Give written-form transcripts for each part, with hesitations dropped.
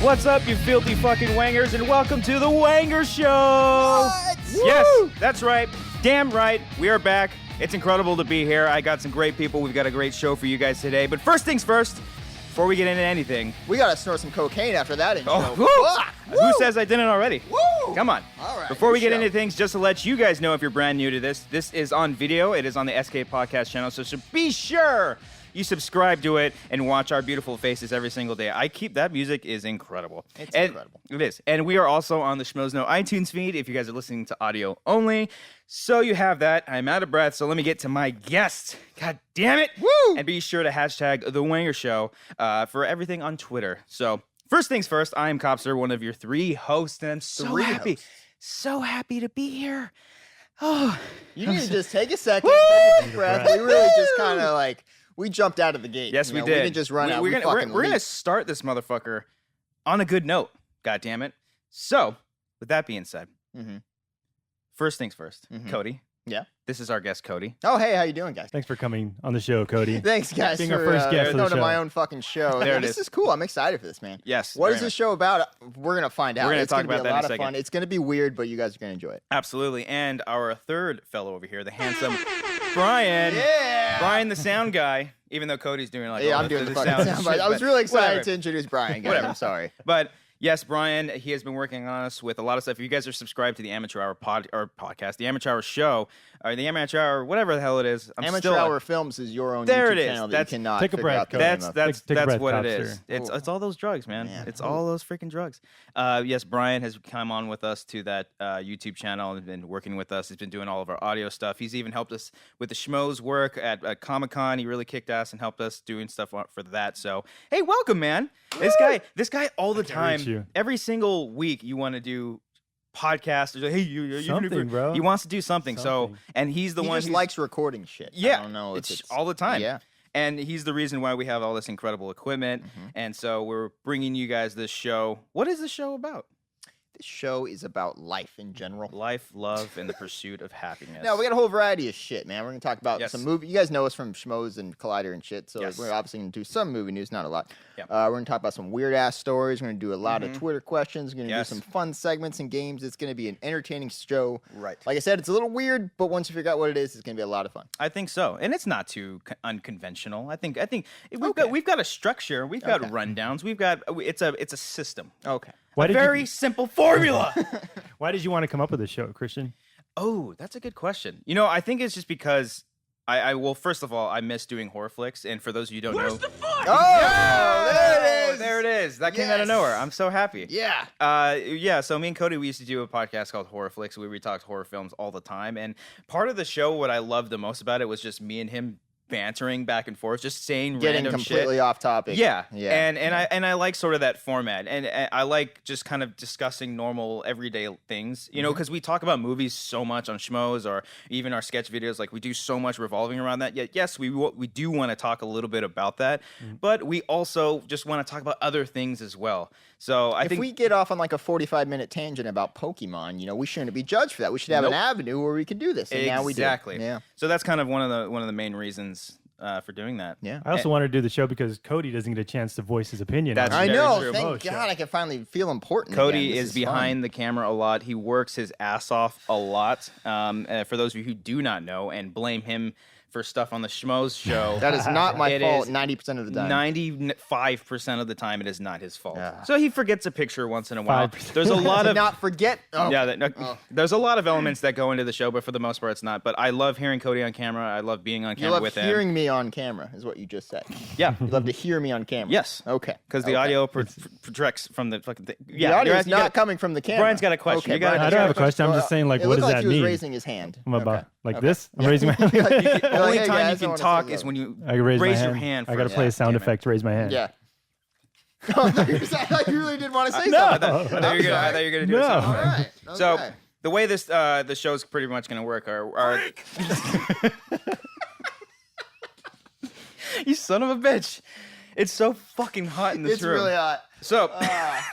What's up, you filthy fucking wangers, and welcome to the Wanger Show! What? Yes, that's right. Damn right. We are back. It's incredible to be here. I got some great people. We've got a great show for you guys today. But first things first, before we get into anything... We gotta snort some cocaine after that intro. Who says I didn't already? Woo! Come on. All right, Before we get show. into things, just to let you guys know if you're brand new to this is on video. It is on the SK Podcast channel, so be sure you subscribe to it and watch our beautiful faces every single day. That music is incredible. It's incredible. It is. And we are also on the Schmoes Know iTunes feed if you guys are listening to audio only. So you have that. I'm out of breath, so let me get to my guest. God damn it. Woo! And be sure to hashtag The Wanger Show for everything on Twitter. So first things first, I am Cobbster, one of your three hosts, and I'm so happy to be here. Oh, You need to just take a second, take a deep breath. We really just kind of like, we jumped out of the gate. yes, we did. We didn't just run out. We're fucking gonna leaped. start this motherfucker on a good note. God damn it. So, with that being said, Mhm. first things first, Mhm. Cody. Yeah. This is our guest, Cody. Oh, hey, how you doing, guys? Thanks for coming on the show, Cody. Thanks, guys, Being for our first guest of the going to show. my own fucking show. There it This is. is cool. I'm excited for this, man. Yes. What very is this much. show about? We're gonna find out. We're gonna It's talk gonna be about a that in a lot of second. fun. It's gonna be weird, but you guys are gonna enjoy it. Absolutely. And our third fellow over here, the handsome Brian. Yeah. Brian, the sound guy, even though Cody's doing like all Yeah, I'm doing the fucking sound. shit, I was but really excited whatever. to introduce Brian, guys. Whatever. I'm sorry. But yes, Brian, he has been working on us with a lot of stuff. If you guys are subscribed to the Amateur Hour podcast, the Amateur Hour show, or the Amateur Hour, whatever the hell it is. Amateur Hour Films is your own There YouTube it is. channel that That's- you cannot Take a figure breath, out the Cody. name That's of. that's Take a that's breath, what it Cobbster. is. It's Cool. it's all those drugs, man. Yeah, It's cool. all those freaking drugs. Yes, Brian has come on with us to that YouTube channel and been working with us. He's been doing all of our audio stuff. He's even helped us with the Schmoes work at Comic-Con. He really kicked ass and helped us doing stuff for that. So, hey, welcome, man. This guy all the can't reach time, you. every single week you want to do podcast. He's like, hey, you Something, bro. He wants to do something. So, Something. and he's the He one just who's likes recording shit. yeah, I don't know. it's all the time. Yeah. And he's the reason why we have all this incredible equipment. And so we're bringing you guys this show. What is the show about? This show is about life in general. Life, love, and the pursuit of happiness. No, we got a whole variety of shit, man. We're gonna talk about Yes. some movie. You guys know us from Schmoes and Collider and shit, so Yes. we're obviously gonna do some movie news, not a lot. Yeah. We're gonna talk about some weird ass stories. We're gonna do a lot of Twitter questions. We're gonna Yes. do some fun segments and games. It's gonna be an entertaining show. Right. Like I said, it's a little weird, but once you figure out what it is, it's gonna be a lot of fun. I think so, and it's not too unconventional. I think Okay. we've got a structure. We've got Okay. rundowns. We've got it's a system. Okay. A very simple formula. Why did you want to come up with this show, Christian? Oh, that's a good question. You know, I think it's just because well, first of all, I miss doing horror flicks, and for those of you who don't know, Oh, there it is. there it is. That came out of Yes. nowhere. I'm so happy. Yeah. Yeah, so me and Cody, we used to do a podcast called Horror Flicks where we talked horror films all the time. And part of the show, what I loved the most about it was just me and him bantering back and forth, just saying Getting random completely shit. off topic. Yeah, Yeah. and I like sort of that format, and I like just kind of discussing normal everyday things, you know, because we talk about movies so much on Schmoes or even our sketch videos, like we do so much revolving around that. Yet, yes, we do want to talk a little bit about that, but we also just want to talk about other things as well. So I if think we get off on like a 45-minute tangent about Pokemon, we shouldn't be judged for that. We should have an avenue where we could do this. And now we do. exactly. Yeah. So that's kind of one of the main reasons for doing that. Yeah. I also wanted to do the show because Cody doesn't get a chance to voice his opinion. That's on I it. very know. true. Thank Most God show. I can finally feel important. Cody again. This is fun. behind the camera a lot. He works his ass off a lot. For those of you who do not know and blame him for stuff on the Schmoes show, That is not my It fault is 90% of the time. 95% of the time, it is not his fault. Yeah. So he forgets a picture once in a while. 5%. There's a lot To of not forget. Oh. yeah. There's a lot of elements that go into the show, but for the most part, it's not. But I love hearing Cody on camera. I love being on You camera love with hearing him. me on camera, is what you just said. Yeah. You love to hear me on camera. Yes. Okay. Because the Okay. audio projects from the fucking thing. The audio is not coming from the camera. Brian's got a question. Okay, You got Brian, it. I don't have a question. I'm just saying, like, it what looked does like that he was mean? raising his hand. I'm about Okay. like Okay. this. I'm raising my hand. The Like, only hey, time guys, I you can wanna say talk hello. is when you I can raise raise my your hand. hand. I got to first. play a sound Damn it. effect to raise my hand. Yeah. I thought you really did want to say No. something. I thought you were gonna do No. it. All Something. right. So Okay. the way the show's pretty much gonna work are you son of a bitch. It's so fucking hot in this It's room. really hot. So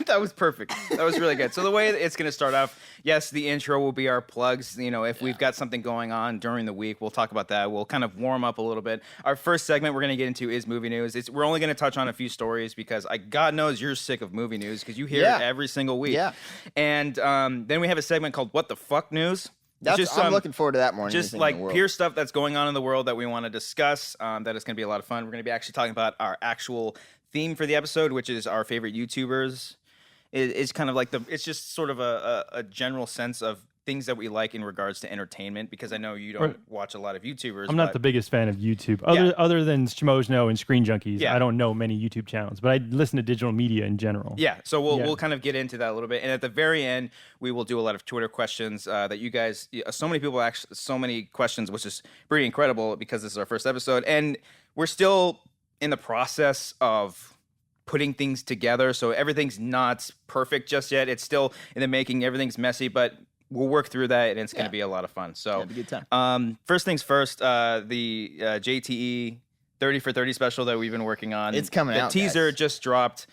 that was perfect. That was really good. So the way it's going to start off, yes, the intro will be our plugs. You know, if we've got something going on during the week, we'll talk about that. We'll kind of warm up a little bit. Our first segment we're going to get into is movie news. We're only going to touch on a few stories because God knows you're sick of movie news because you hear it every single week. Yeah. And then we have a segment called What the Fuck News. I'm looking forward to that more. Just like pure stuff that's going on in the world that we want to discuss. That is going to be a lot of fun. We're going to be actually talking about our actual theme for the episode, which is our favorite YouTubers. It's kind of like it's just sort of a general sense of things that we like in regards to entertainment, because I know you don't watch a lot of YouTubers. I'm not the biggest fan of YouTube. Other than Schmoes Know and Screen Junkies, I don't know many YouTube channels, but I listen to digital media in general. Yeah, so we'll kind of get into that a little bit. And at the very end, we will do a lot of Twitter questions that you guys, so many people actually, so many questions, which is pretty incredible because this is our first episode. And we're still in the process of putting things together. So everything's not perfect just yet. It's still in the making. Everything's messy, but we'll work through that, and it's going to be a lot of fun. So, it'll be a good time. First things first, the JTE 30 for 30 special that we've been working on. It's coming out. The teaser guys. just dropped,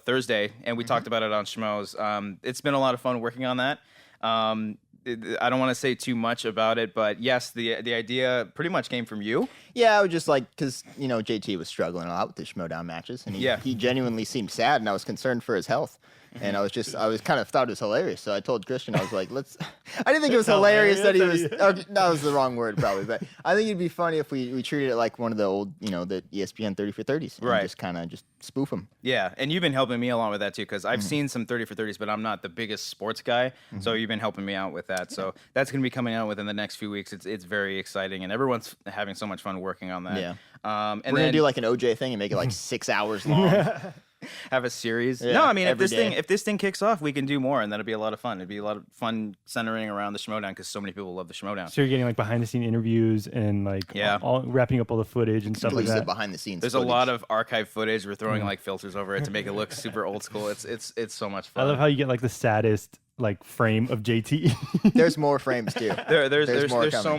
Thursday, and we talked about it on Schmoes. It's been a lot of fun working on that. I don't want to say too much about it, but yes, the idea pretty much came from you. Yeah, I was just like, because, JT was struggling a lot with the Schmoedown matches, and he genuinely seemed sad, and I was concerned for his health. And I was kind of thought it was hilarious. So I told Christian, I was like, I didn't think it was hilarious that he was, that was the wrong word probably, but I think it'd be funny if we treated it like one of the old, the ESPN 30 for 30s. Right. Just kind of just spoof them. Yeah. And you've been helping me along with that too, because I've seen some 30 for 30s, but I'm not the biggest sports guy. So you've been helping me out with that. So that's going to be coming out within the next few weeks. It's very exciting, and everyone's having so much fun working on that. Yeah. And we're going to do like an OJ thing and make it like 6 hours long. Have a series. Yeah, no, I mean, every if this thing kicks off, we can do more, and that'll be a lot of fun. It'd be a lot of fun centering around the Schmoedown because so many people love the Schmoedown. So you're getting like behind the scene interviews and like all wrapping up all the footage and stuff like that. Behind the scenes. There's a lot of archive footage. We're throwing like filters over it to make it look super old school. It's so much fun. I love how you get like the saddest like frame of JT. There's more frames too. There's so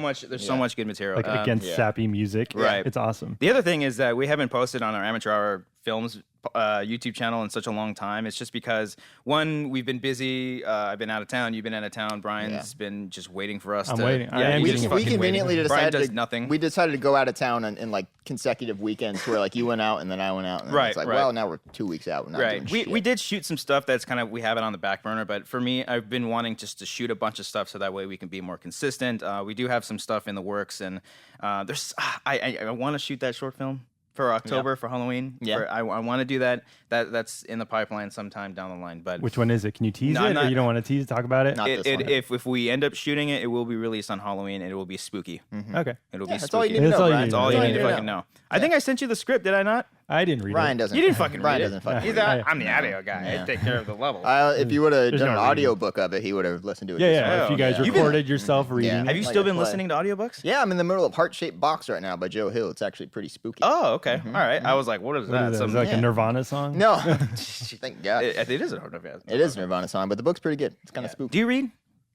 much good material. Like against sappy music. Right. It's awesome. The other thing is that we haven't posted on our Amateur Hour Films YouTube channel in such a long time. It's just because, one, we've been busy. I've been out of town. You've been out of town. Brian's been just waiting for us. I'm waiting. Yeah, we conveniently Brian decided does nothing. We decided to go out of town in like consecutive weekends where like you went out and then I went out. And then it's like, well, now we're 2 weeks out. We're not doing shit. We did shoot some stuff that's kind of, we have it on the back burner, but for me, I've been wanting just to shoot a bunch of stuff so that way we can be more consistent. We do have some stuff in the works, and there's I want to shoot that short film for October for Halloween. Yeah, I want to do that. That's in the pipeline sometime down the line. But which one is it? Can you tease it, or you don't want to tease? Talk about it. Not this one. If we end up shooting it, it will be released on Halloween, and it will be spooky. Okay, it'll be that's spooky. all you need to know. That's all you need to fucking know. I think I sent you the script, did I not? I didn't read Ryan it. doesn't. You didn't fucking Ryan read doesn't it. fucking He's read it. I'm the audio guy. I take care of the level. If you would have done no an reading. audiobook of it, he would have listened to it. Yeah. If you guys You've been- recorded yourself reading Have it. you like still a been play. listening to audiobooks? Yeah, I'm in the middle of Heart-Shaped Box right now by Joe Hill. It's actually pretty spooky. Oh, okay. All right. I was like, what is What that? is that? Is it like yeah. a Nirvana song? No, thank God. It is a Nirvana. It is a Nirvana song, but the book's pretty good. It's kind of spooky. Do you read?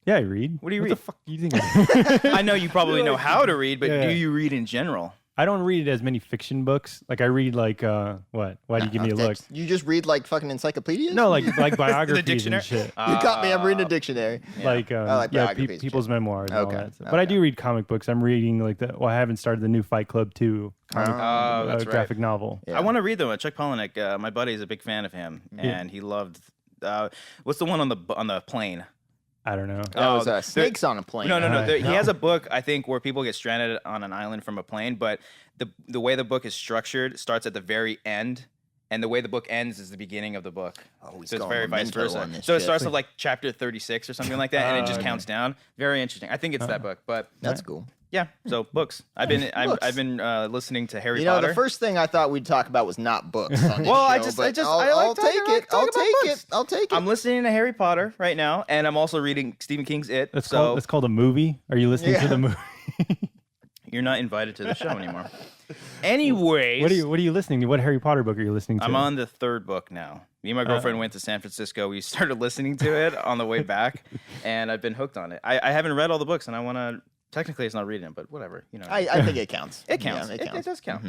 Yeah, I read. What do you What read? the fuck do you think? I know you probably know how to read, but Yeah. do you read in general? I don't read as many fiction books. Like I read like what? Why do you give me a look? You just read like fucking encyclopedias? No, like biographies dictionary? and shit. You got me. I'm reading a dictionary. Like I like biographies and people's shit. memoirs and all Okay. that stuff. But I do read comic books. I'm reading like I haven't started the new Fight Club 2 comic that's right. graphic novel. Yeah. I want to read them. Chuck Palahniuk, my buddy, is a big fan of him, and he loved. What's the one on the plane? I don't know. That was Snakes on a Plane. No. He has a book, I think, where people get stranded on an island from a plane, but the way the book is structured starts at the very end, and the way the book ends is the beginning of the book. Oh, he's so it's going very vice memento versa. on this So it shit. starts with like chapter 36 or something like that, and it just okay. counts down. Very interesting. I think it's that book, but That's cool. yeah. So books. I've been listening to Harry You know, Potter. the first thing I thought we'd talk about was not books. On this Well, show, I just- but I like I'll talking take about- it. I'll talking about take books. it. I'll take it. I'm listening to Harry Potter right now, and I'm also reading Stephen King's It. That's so called a movie. Are you listening to Yeah. the movie? you're not invited to the show anymore. Anyways, What are you listening to? What Harry Potter book are you listening to? I'm on the third book now. Me and my girlfriend went to San Francisco. We started listening to it on the way back, and I've been hooked on it. I haven't read all the books, and I want to. Technically, it's not reading it, but whatever. You know, I think it counts. it counts. Yeah, It does count.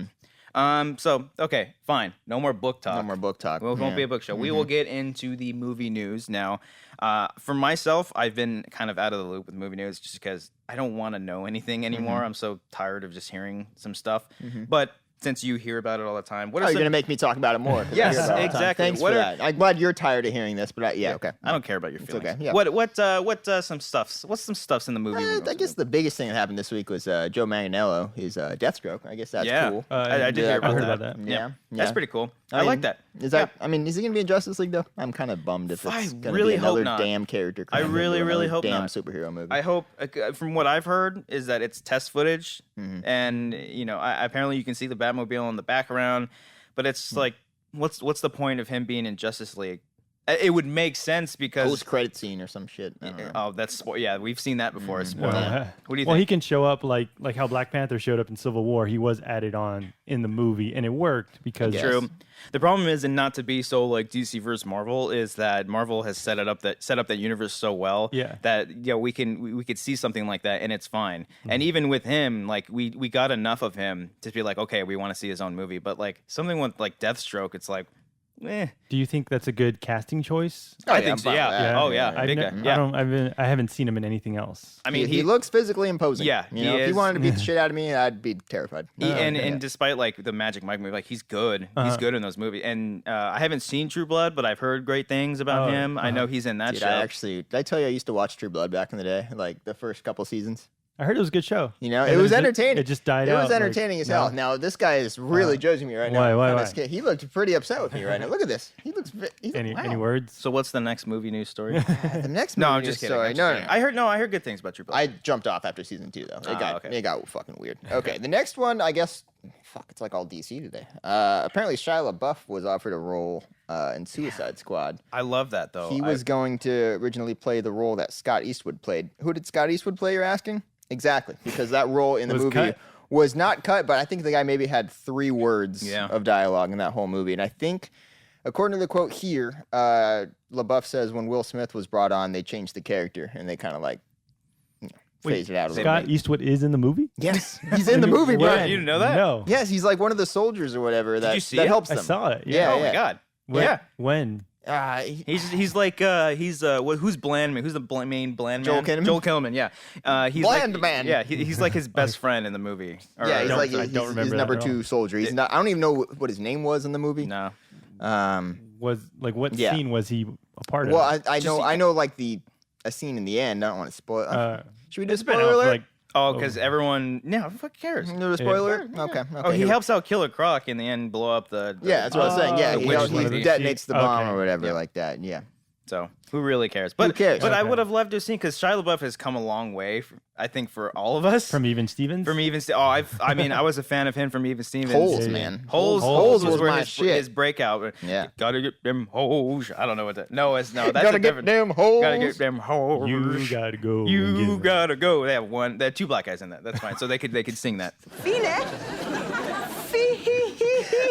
So okay, fine. No more book talk. No more book talk. Well, it won't be a book show. We will get into the movie news now. For myself, I've been kind of out of the loop with movie news just because I don't want to know anything anymore. I'm so tired of just hearing some stuff. But since you hear about it all the time, what are you're going to make me talk about it more? Yes, exactly. Thanks for that. I'm glad you're tired of hearing this, but okay. I don't care about your feelings. Okay. Yeah. What's some stuffs in the movie? I guess the biggest thing that happened this week was Joe Manganiello, his Deathstroke. I guess that's cool. I did hear about that. Yeah. That's pretty cool. I like that. Is that? I mean, is he going to be in Justice League though? I'm kind of bummed if it's going to be another damn character. I really hope damn not. Superhero movie. I hope. From what I've heard, is that it's test footage, and apparently you can see the Batmobile in the background, but it's like, what's the point of him being in Justice League? It would make sense because post-credit scene or some shit. I don't know. Oh, that's we've seen that before. Spoiler. What do you think? Well, he can show up like how Black Panther showed up in Civil War. He was added on in the movie, and it worked because true. The problem is, and not to be so like DC versus Marvel, is that Marvel has set up that universe so well that we could see something like that and it's fine. And even with him, like we got enough of him to be like, okay, we want to see his own movie. But like something with like Deathstroke, it's like. Do you think that's a good casting choice? I think so. Yeah. Oh yeah. I haven't seen him in anything else. I mean, he looks physically imposing. Yeah. If he wanted to beat the shit out of me, I'd be terrified. And despite like the Magic Mike movie, like he's good. He's good in those movies. And I haven't seen True Blood, but I've heard great things about him. I know he's in that show. Did I tell you I used to watch True Blood back in the day, like the first couple seasons? I heard it was a good show. It was entertaining. It just died out. It was entertaining as hell. Now, this guy is really judging me right now. Why? He looked pretty upset with me right now. Look at this. He looks... Any words? So what's the next movie news story? The next movie I'm just kidding. story. No. I heard good things about True Blood. I jumped off after season 2, though. It got fucking weird. Okay, the next one, I guess... Fuck, it's like all DC today. Apparently, Shia LaBeouf was offered a role in Suicide Squad. I love that, though. He was going to originally play the role that Scott Eastwood played. Who did Scott Eastwood play, you're asking? Exactly, because that role in the movie was not cut, but I think the guy maybe had 3 words of dialogue in that whole movie. And I think, according to the quote here, LaBeouf says when Will Smith was brought on, they changed the character and they kind of like phased it out a little bit. Scott Eastwood is in the movie? Yes, he's in the movie, bro. You didn't know that? No. Yes, he's like one of the soldiers or whatever that helps them. I saw it. Yeah. Oh my god. When? He's like who's Bland Man? Who's the main Bland Man? Joel Kinnaman. Yeah, he's Bland like, Man. Yeah, he's like his best friend in the movie. He's like his number 2 soldier. He's not. I don't even know what his name was in the movie. No. Was like what scene was he a part of? Well, I know like a scene in the end. I don't want to spoil. Should we do a spoiler alert? Because everyone, no, fuck cares. No spoiler? Yeah. Okay. Oh, he helps out Killer Croc in the end, blow up the that's what I was saying. Yeah, he detonates the bomb or whatever like that. Yeah. So who really cares? But who cares? But I would have loved to have seen because Shia LaBeouf has come a long way. I think for all of us. From Even Stevens. I mean, I was a fan of him from Even Stevens. Holes, man. Holes was my his, shit. His breakout. Yeah. Gotta get them hoes. I don't know what that. No, that's gotta get them hoes. Gotta get them hoes. You gotta go. You gotta go. They have 2 black guys in that. That's fine. So they could sing that.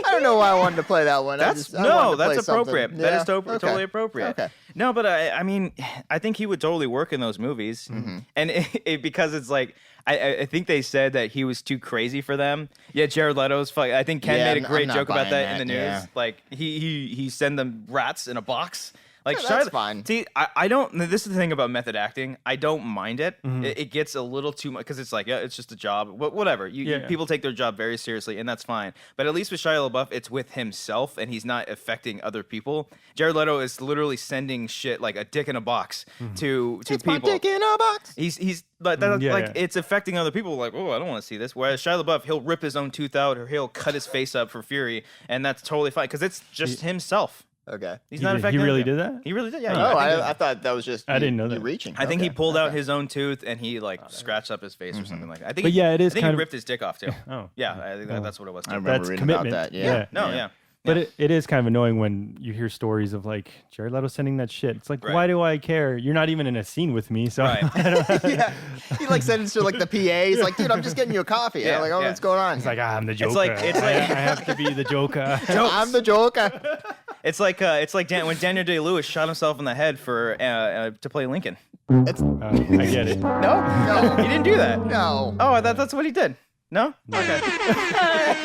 I don't know why I wanted to play that one. That's appropriate. That is totally appropriate. Okay. No, but I mean, I think he would totally work in those movies, and because it's like I think they said that he was too crazy for them. Yeah, Jared Leto's. I think Ken made a great joke about that in the news. Yeah. Like he sent them rats in a box. Like that's fine. See, I don't. This is the thing about method acting. I don't mind it. It gets a little too much because it's like it's just a job. Whatever. People take their job very seriously, and that's fine. But at least with Shia LaBeouf, it's with himself, and he's not affecting other people. Jared Leto is literally sending shit like a dick in a box to it's people. My dick in a box. He's it's affecting other people. Like, oh, I don't want to see this. Whereas Shia LaBeouf, he'll rip his own tooth out, or he'll cut his face up for fury, and that's totally fine because it's just himself. Okay. He's not affecting. He really did that? He really did. Yeah. Oh, I thought that was just. I didn't know that. Reaching. I think he pulled out his own tooth and he scratched up his face or something like that. I think. But it is. I think he ripped his dick off too. Oh. Yeah, I think that's what it was. Too. I remember reading about that. Yeah. No. But it is kind of annoying when you hear stories of like Jared Leto sending that shit. It's like, why do I care? You're not even in a scene with me, so. Right. Yeah. He sends it to the PA. He's like, dude, I'm just getting you a coffee. Yeah. I'm like, what's going on? He's like, I'm the Joker. It's like I have to be the Joker. I'm the Joker. It's like when Daniel Day-Lewis shot himself in the head for to play Lincoln. I get it. No, he didn't do that. No. Oh, that's what he did. No. Okay.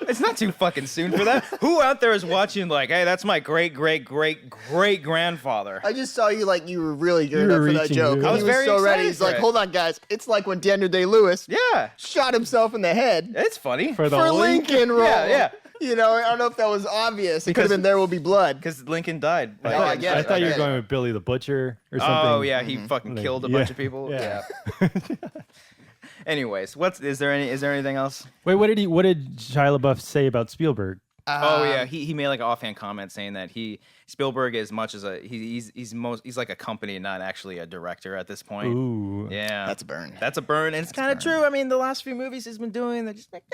It's not too fucking soon for that. Who out there is watching like, hey, that's my great grandfather? I just saw you like you were really geared up for that joke. I was very so ready. excited He's for like, it. hold on, guys. It's like when Daniel Day-Lewis Yeah. shot himself in the head It's funny. For the for Lincoln role. Yeah. You know, I don't know if that was obvious. It could have been There Will Be Blood. Because Lincoln died. Oh, I get I it. thought you I were get going it. with Billy the Butcher or something. Oh yeah, he fucking killed a bunch of people. Yeah. Anyways, is there anything else? Wait, what did Shia LaBeouf say about Spielberg? Oh yeah, he made like an offhand comment saying that Spielberg as much as he's like a company, not actually a director at this point. Ooh. Yeah, That's a burn. That's a burn, and it's kind of true. I mean, the last few movies he's been doing, they're just like,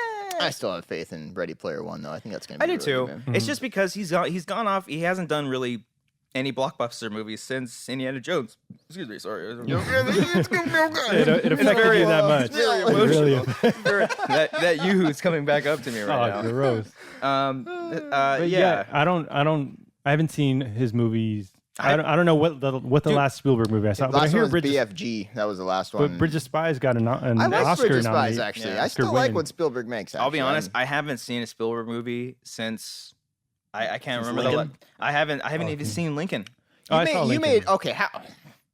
I still have faith in Ready Player One, though. I think that's going to I be do really too. good movie. It's just because he's gone off. He hasn't done really any blockbuster movies since Indiana Jones. Excuse me, sorry. It's going to be good. It affected you that much. It's very Really emotional. that yoo-hoo's coming back up to me right Oh, now. gross. But Yeah. I haven't seen his movies. I don't know what the last Spielberg movie I saw. But I Last hear one was Bridge BFG. That was the last one. But Bridge of Spies got an I like Oscar Bridge of Spies, nomination. actually. Yeah. I still Oscar like win. what Spielberg makes, I'll be actually. honest. I haven't seen a Spielberg movie since I can't Since remember Lincoln? I haven't even seen Lincoln. Oh, I saw You Lincoln. made okay. How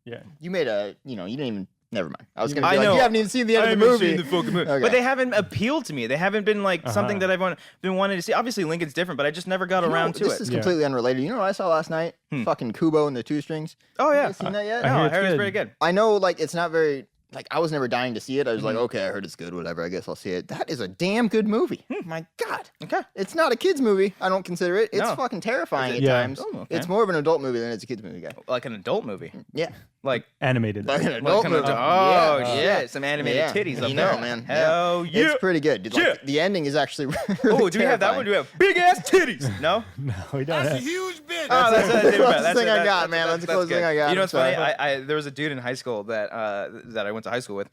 Yeah. you made you didn't even. Never mind. I was going to I be like, know. you haven't even seen the end I of the haven't movie. seen the fucking movie. Okay. But they haven't appealed to me. They haven't been like something that I've been wanting to see. Obviously, Lincoln's different, but I just never got around to this it. is completely unrelated. You know what I saw last night? Fucking Kubo and the Two Strings. Oh yeah. You guys seen that yet? I No, hear I it's heard it's good. pretty good. I know, like, it's not very. Like, I was never dying to see it. I was like, okay, I heard it's good, whatever. I guess I'll see it. That is a damn good movie. My God. Okay. It's not a kid's movie. I don't consider it. It's No. fucking terrifying at Yeah. times. Oh, okay. It's more of an adult movie than it's a kid's movie, guy. Like an adult movie. Yeah. Like Animated. Like an Like adult an movie. adult- Oh Yeah. shit! Some animated Yeah. titties up You there, know, man. Hell yeah! It's pretty good. Dude, like, the ending is actually really Oh, do we have that one? Do we have big ass titties? No. No, we don't have. huge bitch. Oh, that's the closest thing I got, man. That's the closest good. thing I got. You know I'm what's funny? sorry. There was a dude in high school that I went to high school with,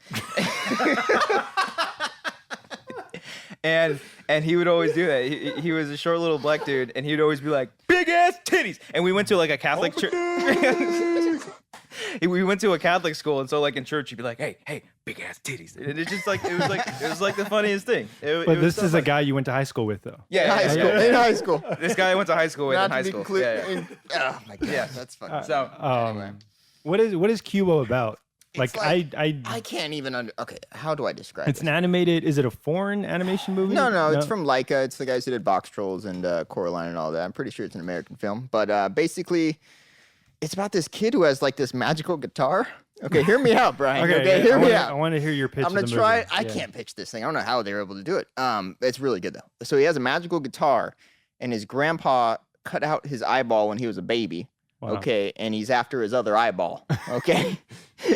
and he would always do that. He was a short little black dude, and he would always be like, "Big ass titties," and we went to like a Catholic church. We went to a Catholic school, and so like in church, you'd be like, "Hey, big ass titties," and it's just like it was like the funniest thing. But this is a guy you went to high school with, though. Yeah, In high school. yeah. In high school. This guy I went to high school with Not in to high be school. conclu- Yeah. Oh my God. Yeah. That's fucking. So What is Cubo about? Like, I can't even okay, how do I describe it's it? an animated. Is it a foreign animation movie? No, it's from Laika. It's the guys who did Box Trolls and Coraline and all that. I'm pretty sure it's an American film. But basically, it's about this kid who has like this magical guitar. Okay, hear me out, Brian. Okay, hear me out. I want to hear your pitch. I'm gonna of the try movie. it. I can't pitch this thing. I don't know how they were able to do it. It's really good though. So he has a magical guitar, and his grandpa cut out his eyeball when he was a baby. Wow. Okay, and he's after his other eyeball. Okay,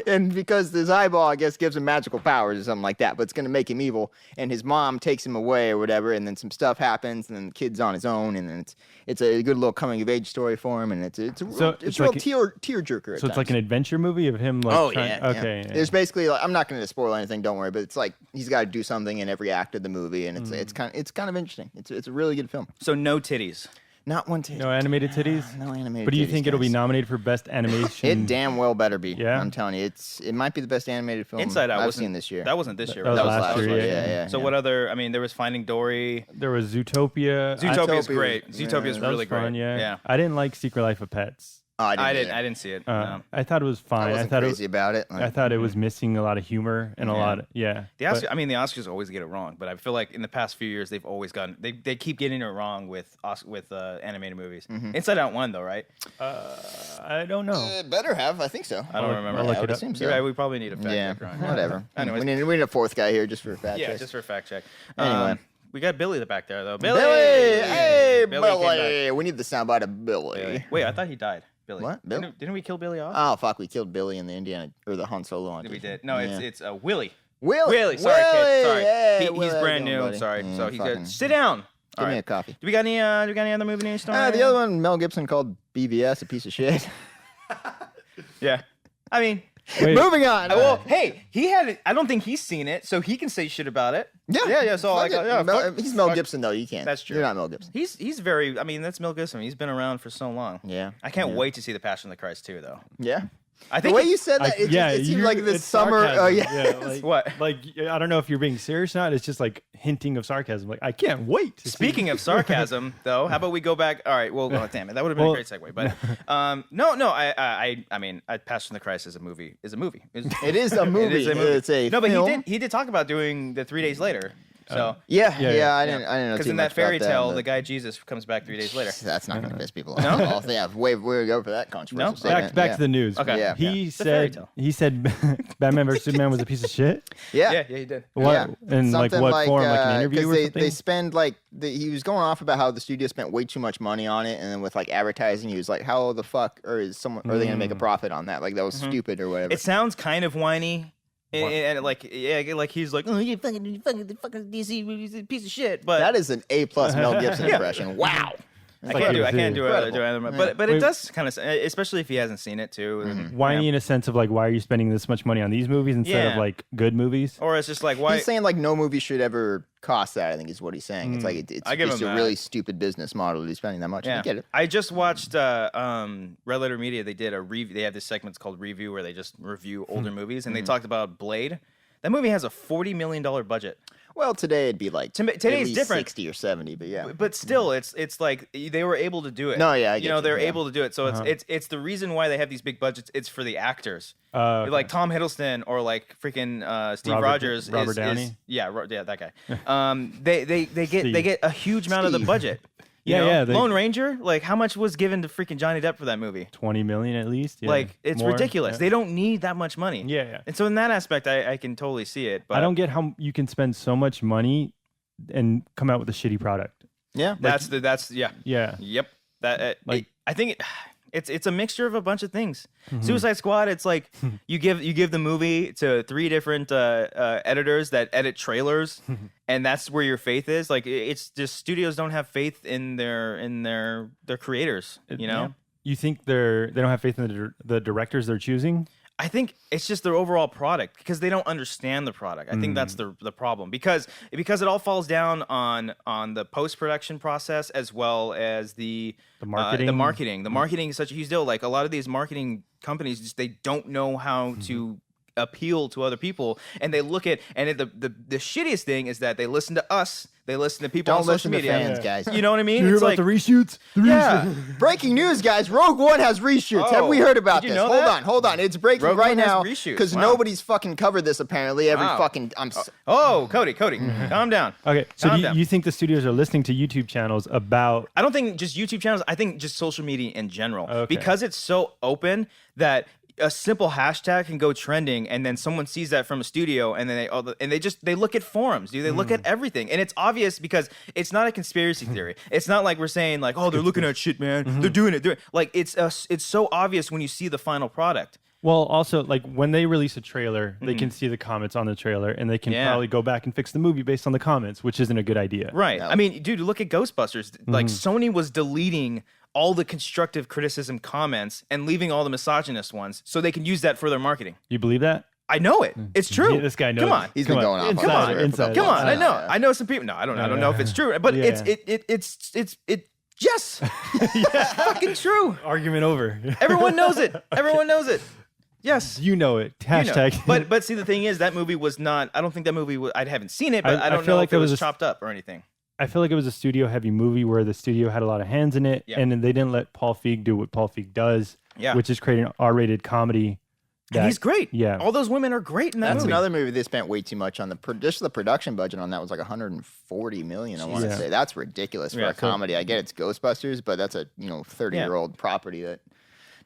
and because his eyeball, I guess, gives him magical powers or something like that, but it's gonna make him evil. And his mom takes him away or whatever, and then some stuff happens, and then the kid's on his own, and then it's a good little coming of age story for him, and it's a real like tear jerker. So it's like an adventure movie of him. Like, Oh trying, yeah. Okay. Yeah. There's basically like, I'm not going to spoil anything. Don't worry. But it's like he's got to do something in every act of the movie, and it's kind of interesting. It's a really good film. So no titties. Not one titty. No animated titties. No animated. But do you titties, think it'll be guys. nominated for best animation? It damn well better be. Yeah? I'm telling you, it might be the best animated film Inside Out I've wasn't seen this year. That wasn't this year. That was right? last year, yeah. So what other? I mean, there was Finding Dory. There was Zootopia. Zootopia's Zootopia great. was- Zootopia's yeah, That was really fun, great. yeah. I didn't like Secret Life of Pets. Oh, I I either. didn't see it. No. I thought it was fine. I wasn't thought crazy about it. I thought it was missing a lot of humor and a lot. Yeah. The Oscars, I mean, the Oscars always get it wrong, but I feel like in the past few years they've always gotten they keep getting it wrong with animated movies. Inside Out won though, right? I don't know. Better have. I think so. I don't remember. I'll look I it would up. assume so. You're right, we probably need a fact Yeah. checker on that. Whatever. Anyways. we need a fourth guy here just for a fact Yeah, check. just for a fact check. Anyway. We got Billy back there though. Billy, Hey, Billy came back. Billy. We need the soundbite of Billy. Billy. Wait, I thought he died. Billy. What? Bill? Didn't we kill Billy off? Oh fuck, we killed Billy in the Indiana or the Han Solo one. we did. No, Yeah. it's Willie. Willie. Sorry, kid. Sorry. Hey, He's Willie, how brand you doing, new. buddy? Sorry. Yeah, So he fucking- could sit down. Give All me right. a coffee. Do we got any other movie news? The other one, Mel Gibson called BVS a piece of shit. Yeah. I mean, Wait, Moving on. well, hey, he had it. I don't think he's seen it, so he can say shit about it. Yeah. So like, Fuck it. yeah, Mel- fuck- he's Mel fuck- Gibson though. You can't. That's true. You're not Mel Gibson. He's very. I mean, that's Mel Gibson. He's been around for so long. Yeah. I can't wait to see the Passion of the Christ too, though. Yeah. I think the way you said that, it seemed like this summer. Oh Like, what? Like I don't know if you're being serious or not. It's just like hinting of sarcasm. Like I can't wait. Speaking of sarcasm, though, how about we go back? All right. Well, damn it, that would have been a great segue. But no. I mean, Passion of the Christ is a movie. It is a movie. It is a movie. It's a no, film. but he did talk about doing the 3 days later. So yeah. I didn't know because in that fairy tale, the guy Jesus comes back 3 days later. That's not going to piss people off. No, way to go for that controversial statement. Back to the news. Okay. Yeah. He said Batman vs Superman was a piece of shit. Yeah, he did. What in like what form? Like an interview or something? They spend he was going off about how the studio spent way too much money on it, and then with like advertising, he was like, "How the fuck are they going to make a profit on that? Like that was stupid or whatever." It sounds kind of whiny. And like he's like, oh, you fucking DC piece of shit. But that is an A+ Mel Gibson impression. Wow. I can't do it. But it does kind of, especially if he hasn't seen it too. Whiny in a sense of like, why are you spending this much money on these movies instead of like good movies? Or it's just like, why? He's saying like no movie should ever cost that. I think is what he's saying. It's like it's a really stupid business model to be spending that much. Yeah. I get it. I just watched Red Letter Media. They did a review. They have this segment called Review where they just review older movies, and they talked about Blade. That movie has a $40 million budget. Well, today it'd be like today's different, 60 or 70, but yeah. But still, it's like they were able to do it. No, yeah, I get they're able to do it. So it's the reason why they have these big budgets. It's for the actors, okay. like Tom Hiddleston or like freaking Steve Rogers. Robert Downey. Yeah, that guy. They get a huge amount of the budget. Lone Ranger, like how much was given to freaking Johnny Depp for that movie? $20 million at least. Yeah. Like it's ridiculous. Yeah. They don't need that much money. Yeah. And so in that aspect, I can totally see it. But I don't get how you can spend so much money and come out with a shitty product. Yeah, Yep. That I think it's a mixture of a bunch of things. Suicide Squad, it's like you give the movie to 3 different editors that edit trailers, and that's where your faith is. Like it's just studios don't have faith in their creators. You know, yeah. You think they don't have faith in the directors they're choosing? I think it's just their overall product because they don't understand the product. I think that's the problem because it all falls down on the post-production process as well as the marketing. The marketing is such a huge deal. Like a lot of these marketing companies, just they don't know how to appeal to other people, and they look at the shittiest thing is that they listen to us. They listen to people on social media. Don't listen to fans, guys. You know what I mean? You hear about the reshoots? Breaking news, guys. Rogue One has reshoots. Have we heard about this? Hold on. It's breaking Rogue right One now because nobody's fucking covered this apparently. Cody, calm down. Okay, so you think the studios are listening to YouTube channels about? I don't think just YouTube channels. I think just social media in general, okay. Because it's so open that a simple hashtag can go trending, and then someone sees that from a studio, and then they look at forums, dude. They look at everything, and it's obvious because it's not a conspiracy theory. It's not like we're saying like, oh, they're looking at shit, man. They're doing it. Like it's so obvious when you see the final product. Well, also like when they release a trailer, they can see the comments on the trailer, and they can probably go back and fix the movie based on the comments, which isn't a good idea. Right. No. I mean, dude, look at Ghostbusters. Like Sony was deleting all the constructive criticism comments and leaving all the misogynist ones so they can use that for their marketing. You believe that? I know it. It's true. Yeah, this guy knows. Come on. He's been going off. Inside. Come on. I know some people. No, I don't know if it's true, but it's yes. It's fucking true. Argument over. Everyone knows it. Yes. You know it. Hashtag. You know. But see, the thing is, that movie was not. I don't think that movie. I haven't seen it, but I don't know like if it was chopped up or anything. I feel like it was a studio-heavy movie where the studio had a lot of hands in it, and then they didn't let Paul Feig do what Paul Feig does, which is create an R-rated comedy. And he's great. Yeah. All those women are great in that movie. That's another movie they spent way too much on. Just the production budget on that was like $140 million, I want to say. That's ridiculous for a comedy. I get it's Ghostbusters, but that's a 30-year-old property that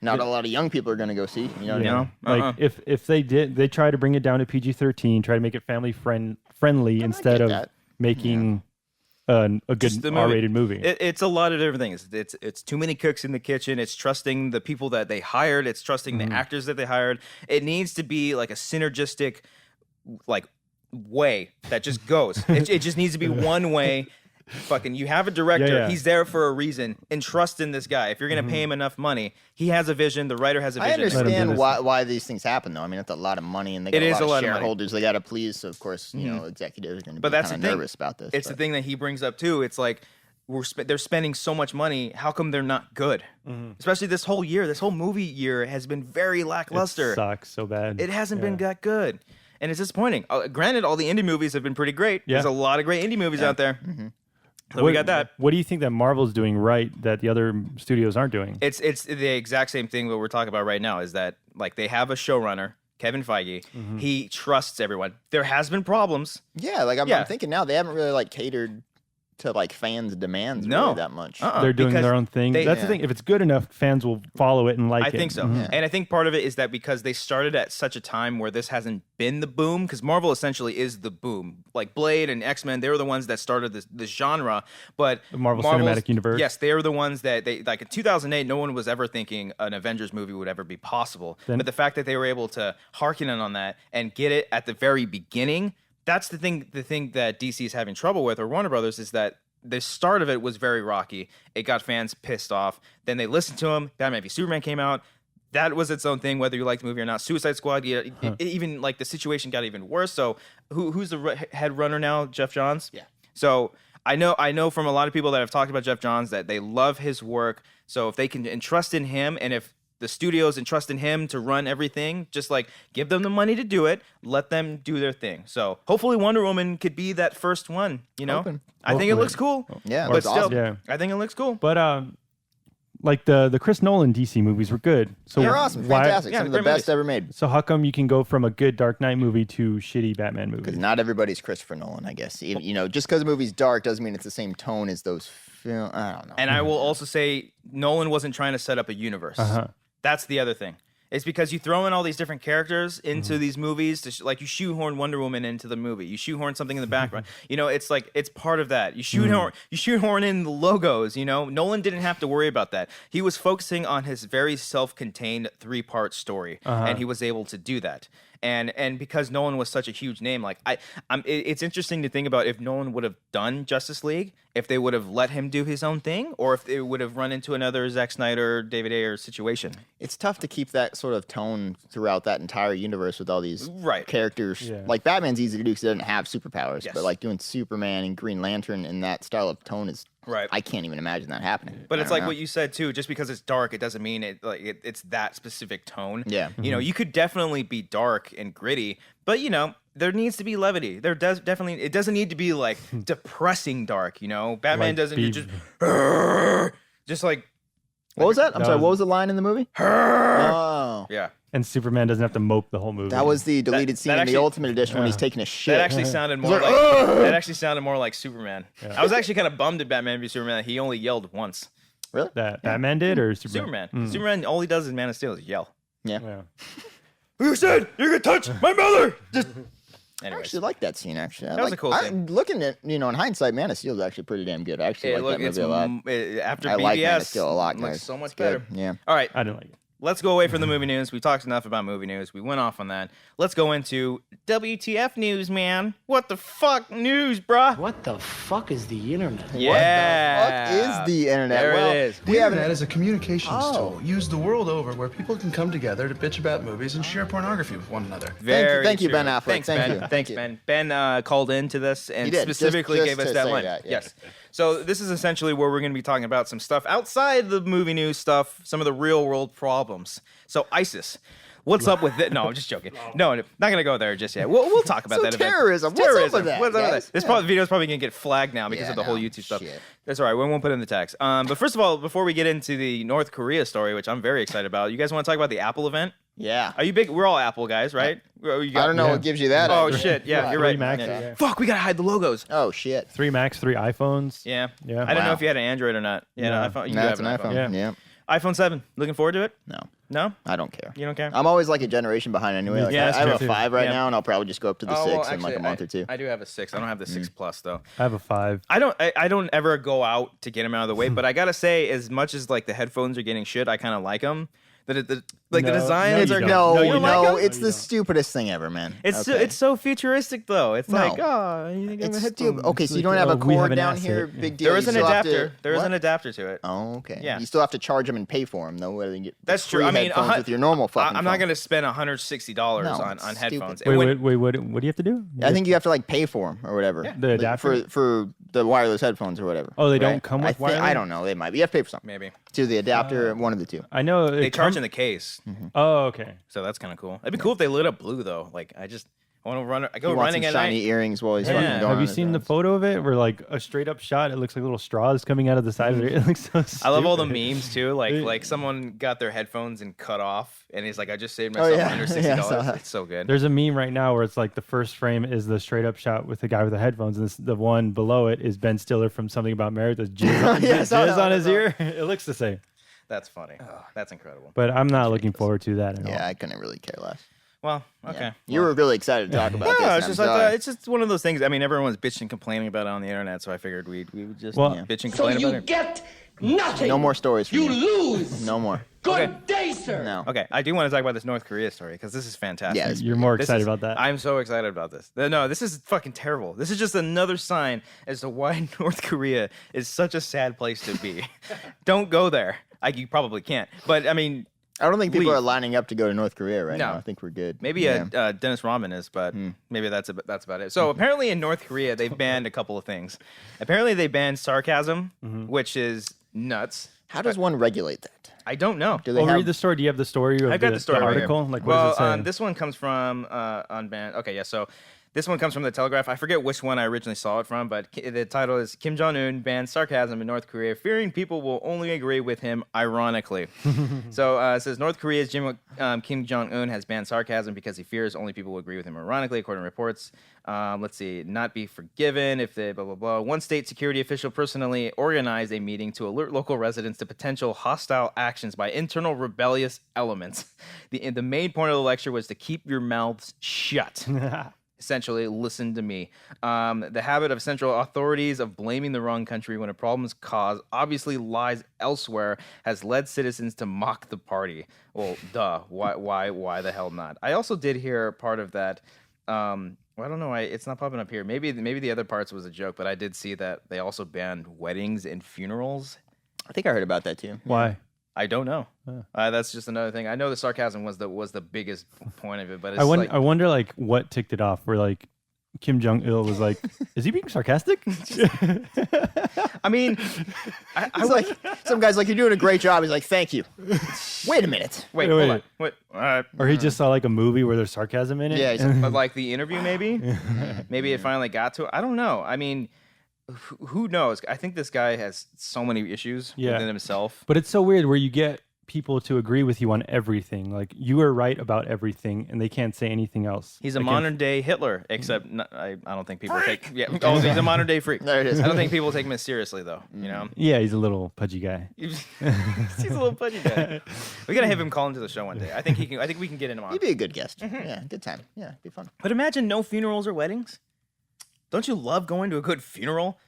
not a lot of young people are going to go see. You know what I mean? Like if they try to bring it down to PG-13, try to make it family friendly instead of making a good R-rated movie. It's a lot of different things. It's too many cooks in the kitchen. It's trusting the people that they hired. It's trusting the actors that they hired. It needs to be like a synergistic, like way that just goes. It just needs to be one way. Fucking, you have a director. He's there for a reason. And trust in this guy. If you're gonna pay him enough money, he has a vision. The writer has a vision. I understand why these things happen, though. I mean, it's a lot of money, and they got a lot of shareholders they got to please. So of course, executives are going to be kind of nervous about this. It's the thing that he brings up too. It's like they're spending so much money. How come they're not good? Especially this whole year. This whole movie year has been very lackluster. It sucks so bad. It hasn't been that good. And it's disappointing. Granted, all the indie movies have been pretty great. Yeah. There's a lot of great indie movies out there. So we got that. What do you think that Marvel's doing right that the other studios aren't doing? It's the exact same thing that we're talking about right now, is that like they have a showrunner, Kevin Feige. He trusts everyone. There has been problems. Yeah, like I'm thinking now they haven't really like catered to like fans' demands really that much. They're doing their own thing. That's the thing. If it's good enough, fans will follow it and like it. I think so. And I think part of it is that because they started at such a time where this hasn't been the boom, because Marvel essentially is the boom. Like Blade and X-Men, they were the ones that started this genre. But the Marvel Cinematic Universe. Yes, they were the ones that they like in 2008, no one was ever thinking an Avengers movie would ever be possible. But the fact that they were able to harken in on that and get it at the very beginning, that's the thing that DC is having trouble with, or Warner Brothers, is that the start of it was very rocky. It got fans pissed off. Then they listened to him. Batman v Superman came out. That was its own thing, whether you liked the movie or not. Suicide Squad, even like the situation got even worse. So who's the head runner now? Jeff Johns? Yeah. So I know from a lot of people that have talked about Jeff Johns that they love his work. So if they can entrust in him, and if the studios entrust in him to run everything, just like give them the money to do it, let them do their thing. So hopefully Wonder Woman could be that first one, I think it looks cool. Yeah, but still, awesome. I think it looks cool. But like the Chris Nolan DC movies were good. So they're awesome, fantastic, some of the best ever made. So how come you can go from a good Dark Knight movie to shitty Batman movie? Because not everybody's Christopher Nolan, I guess. Just because a movie's dark doesn't mean it's the same tone as those films. I don't know. And I will also say Nolan wasn't trying to set up a universe. That's the other thing. It's because you throw in all these different characters into these movies, to like you shoehorn Wonder Woman into the movie. You shoehorn something in the background. It's like it's part of that. You shoehorn in the logos. Nolan didn't have to worry about that. He was focusing on his very self-contained 3-part story, and he was able to do that. And because Nolan was such a huge name, like it's interesting to think about if Nolan would have done Justice League, if they would have let him do his own thing, or if it would have run into another Zack Snyder, David Ayer situation. It's tough to keep that sort of tone throughout that entire universe with all these characters. Yeah. Like Batman's easy to do because he doesn't have superpowers, but like doing Superman and Green Lantern in that style of tone is. Right. I can't even imagine that happening. But it's like what you said too. Just because it's dark, it doesn't mean it's that specific tone. Yeah. You could definitely be dark and gritty, but there needs to be levity. There does definitely. It doesn't need to be like depressing dark. Batman like doesn't just like. What was that? I'm sorry. What was the line in the movie? Oh. Yeah. And Superman doesn't have to mope the whole movie. That was the deleted scene in the Ultimate Edition when he's taking a shit. That actually sounded more like that actually sounded more like Superman. Yeah. I was actually kind of bummed at Batman v Superman that he only yelled once. Really? That Batman did or Superman? Superman, all he does in Man of Steel is yell. Yeah. Who said you could touch my mother? Just. I actually like that scene. Actually, that was a cool scene. Looking at in hindsight, Man of Steel is actually pretty damn good. I actually like that movie a lot. After I BVS, like Man of Steel a lot, guys. Looks so much better. Yeah. All right. I didn't like it. Let's go away from the movie news. We talked enough about movie news. We went off on that. Let's go into WTF news, man. What the fuck news, bruh? What the fuck is the internet? Yeah. What the fuck is the internet? There it is. The internet is a communications tool used the world over where people can come together to bitch about movies and share pornography with one another. Thank you, Ben Affleck. Thanks, Ben. Thanks, Ben. Ben called into this and specifically gave us that line. Yes. So this is essentially where we're going to be talking about some stuff outside the movie news stuff, some of the real world problems. So ISIS, what's up with it? No, I'm just joking. No, not going to go there just yet. We'll talk about that. Terrorism. What's up with that? What's up with that? This video is probably going to get flagged now because of the whole YouTube stuff. That's all right. We won't put it in the text. But first of all, before we get into the North Korea story, which I'm very excited about, you guys want to talk about the Apple event? Yeah. Are you big? We're all Apple guys, right? I don't know what gives you that. Oh, shit. Yeah, you're right. Max, Fuck, we got to hide the logos. Oh, shit. 3 Macs, 3 iPhones. Yeah. I don't know if you had an Android or not. Yeah, no. You No, have it's an iPhone. Yeah. iPhone 7. Looking forward to it? No? I don't care. You don't care? I'm always like a generation behind anyway. Like, Yeah, I have true. a 5 right now, and I'll probably just go up to the 6 in like a month or two. I do have a 6. I don't have the 6 Plus, though. I have a 5. I don't ever go out to get them out of the way, but I gotta say, as much as like the headphones are getting shit, I kind of like them. The Like the designs are no. It's the stupidest thing ever, man. It's so futuristic though. It's like you think it's stupid. Okay, so you don't have a cord down here. Big deal. There is an adapter. There is an adapter to it. Oh, okay. Yeah. You still have to charge them and pay for them though. Whether you get that's true. I mean, with your normal fucking. I'm not going to spend $160 on headphones. Wait, what do you have to do? I think you have to like pay for them or whatever. Yeah. The adapter for the wireless headphones or whatever. Oh, they don't come with wireless? I don't know. They might. You have to pay for something. Maybe. To the adapter, one of the two. I know they charge in the case. Mm-hmm. Oh, okay. So that's kind of cool. It'd be cool if they lit up blue though. Like I want to run. I go running at shiny night. earrings while he's fucking going. Have you seen the photo of it? Where like a straight up shot, it looks like little straws coming out of the side of it. It looks so stupid. I love all the memes too. Like someone got their headphones and cut off, and he's like, "I just saved myself $160." It's so good. There's a meme right now where it's like the first frame is the straight up shot with the guy with the headphones, and the one below it is Ben Stiller from Something About Mary. There's jizz on his ear. It looks the same. That's funny. That's incredible. But I'm not looking forward to that at all. Yeah, I couldn't really care less. Well, okay. Yeah. You were really excited to talk about this. No, it's just it's just one of those things. I mean, everyone's bitching and complaining about it on the internet, so I figured we would just bitch and complain about it. So you get nothing. No more stories from you. You lose. No more. Good day, sir. No. Okay, I do want to talk about this North Korea story because this is fantastic. Yeah, you're more excited about that. I'm so excited about this. No, this is fucking terrible. This is just another sign as to why North Korea is such a sad place to be. Don't go there. You probably can't. But I mean, I don't think people are lining up to go to North Korea right now. I think we're good. Maybe Dennis Rodman is, but maybe that's about it. So apparently in North Korea, they've banned a couple of things. Apparently they banned sarcasm, which is nuts. How does one regulate that? I don't know. Do they read the story. Do you have the story of I've got the story right article? Here. Like, what does it say? This one comes from Unbanned. Okay, yeah, so this one comes from the Telegraph. I forget which one I originally saw it from, but the title is Kim Jong-un bans sarcasm in North Korea, fearing people will only agree with him ironically. So it says North Korea's Kim Jong-un has banned sarcasm because he fears only people will agree with him ironically, according to reports. Let's see, not be forgiven if they blah, blah, blah. One state security official personally organized a meeting to alert local residents to potential hostile actions by internal rebellious elements. The main point of the lecture was to keep your mouths shut. Essentially, listen to me. The habit of central authorities of blaming the wrong country when a problem is caused obviously lies elsewhere has led citizens to mock the party. Well, duh. Why the hell not? I also did hear part of that. I don't know. It's not popping up here. Maybe the other parts was a joke, but I did see that they also banned weddings and funerals. I think I heard about that too. Why? I don't know. That's just another thing. I know the sarcasm was the biggest point of it, but it's I wonder like what ticked it off. Where like Kim Jong Il was like, "Is he being sarcastic?" I mean, I like some guy's like, "You're doing a great job." He's like, "Thank you." Wait a minute. Wait. Hold on. Wait. Or he just saw like a movie where there's sarcasm in it. Yeah, but like the interview, maybe it finally got to it. I don't know. I mean, who knows? I think this guy has so many issues within himself. But it's so weird where you get people to agree with you on everything. Like you are right about everything, and they can't say anything else. He's a modern day Hitler, except I don't think people take. Yeah, he's a modern day freak. There it is. I don't think people take him as seriously though. You know. Yeah, he's a little pudgy guy. He's a little pudgy guy. We gotta have him call into the show one day. I think he can. I think we can get him on. He'd be a good guest. Yeah, good time. Yeah, it'd be fun. But imagine no funerals or weddings. Don't you love going to a good funeral?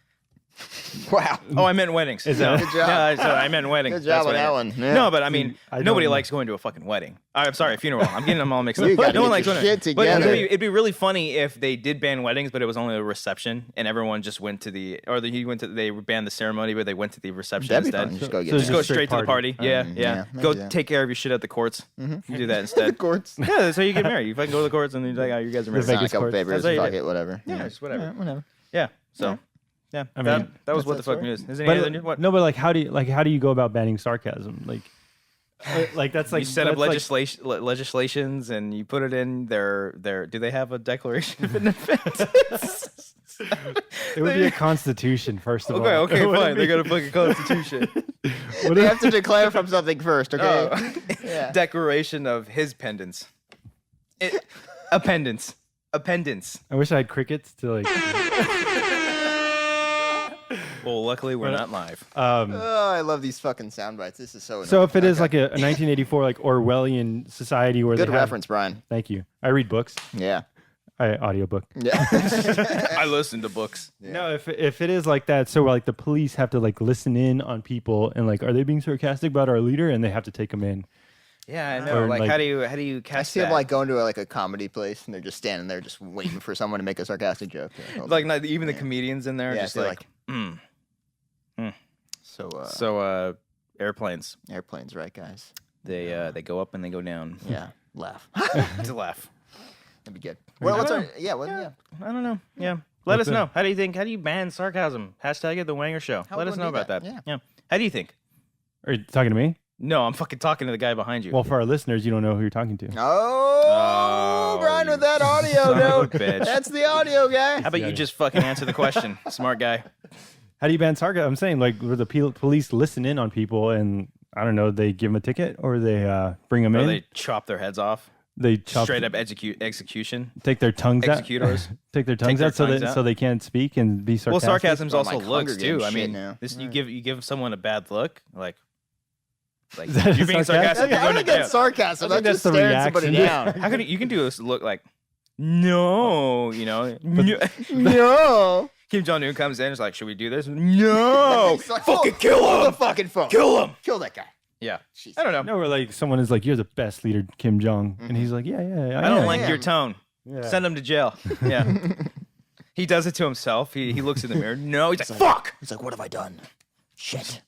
Wow. Oh, I meant weddings. Good job. I meant weddings. Good job on that one. Yeah. No, but I mean, nobody likes going to a fucking wedding. I'm sorry, funeral. I'm getting them all mixed up. No one likes going to. But it'd be really funny if they did ban weddings, but it was only a reception, and everyone just went to they banned the ceremony, but they went to the reception instead. Just go straight to the party. Yeah. Go take care of your shit at the courts. You do that instead. The courts. Yeah, that's how you get married. You fucking go to the courts, and you're like, oh, you guys are married. Sign a couple papers, fuck it, whatever. Yeah, just whatever. Whatever. Yeah. So. Yeah, I mean, that was what the fuck news. Is there any other news? What? No, but like, how do you go about banning sarcasm? Like that's like you set up legislations and you put it in their. Do they have a Declaration of Independence? It would be a constitution first of all. Okay, fine. They got a fucking constitution. They have to declare from something first, okay? Yeah. Declaration of his pendants. Appendants. I wish I had crickets to like. Well, luckily we're not live. I love these fucking sound bites. This is so annoying. So if it is like a 1984 like Orwellian society where good reference, Brian. Thank you. I read books. Yeah. Audiobook. Yeah. I listen to books. Yeah. No, if it is like that, so like the police have to like listen in on people and like, are they being sarcastic about our leader? And they have to take them in. Yeah, I know. Or, Like, like- how do you catch I see that? them like going to like a comedy place and they're just standing there, just waiting for someone to make a sarcastic joke. like not even the comedians in there, Yeah, just they're like, so airplanes. airplanes, right, guys? They go up and they go down. Yeah, laugh. To laugh. That'd be good. Well, what's our yeah? I don't know. Yeah. Let us know. How do you ban sarcasm? Hashtag it the Wanger Show. How Let would us one know do about that. that? Yeah. How do you think? Are you talking to me? No, I'm fucking talking to the guy behind you. Well, for our listeners, you don't know who you're talking to. Oh, Brian with that audio son of a note. bitch. That's the audio guy. How about you just fucking answer the question, smart guy? How do you ban sarcasm? I'm saying, like, where the police listen in on people and, I don't know, they give them a ticket or they bring them Or in. they chop their heads off. They chop, Straight up execution. take their tongues Executors. out. Take their tongues their out so tongues that out. so they can't speak and be Well, sarcastic. sarcasm's Oh, also like looks Hunger too. Games I shit mean, now. you give someone a bad look, like that you're being sarcastic? sarcastic. You're I going think to jail. that's sarcasm. I think That's just that's the staring somebody reaction. down. How could you can do this look like no, No. Kim Jong Un comes in, is like, should we do this? No, He's like, fucking "Oh, kill hold him, the fucking phone. kill him. Kill that guy. Yeah, Jesus. I don't know. No, where like someone is like, "You're the best leader, Kim Jong," and he's like, "Yeah, I don't am." like am. your tone. Yeah. Send him to jail. Yeah. He does it to himself. He looks in the mirror. No, he's like, fuck. He's like, what have I done? Shit.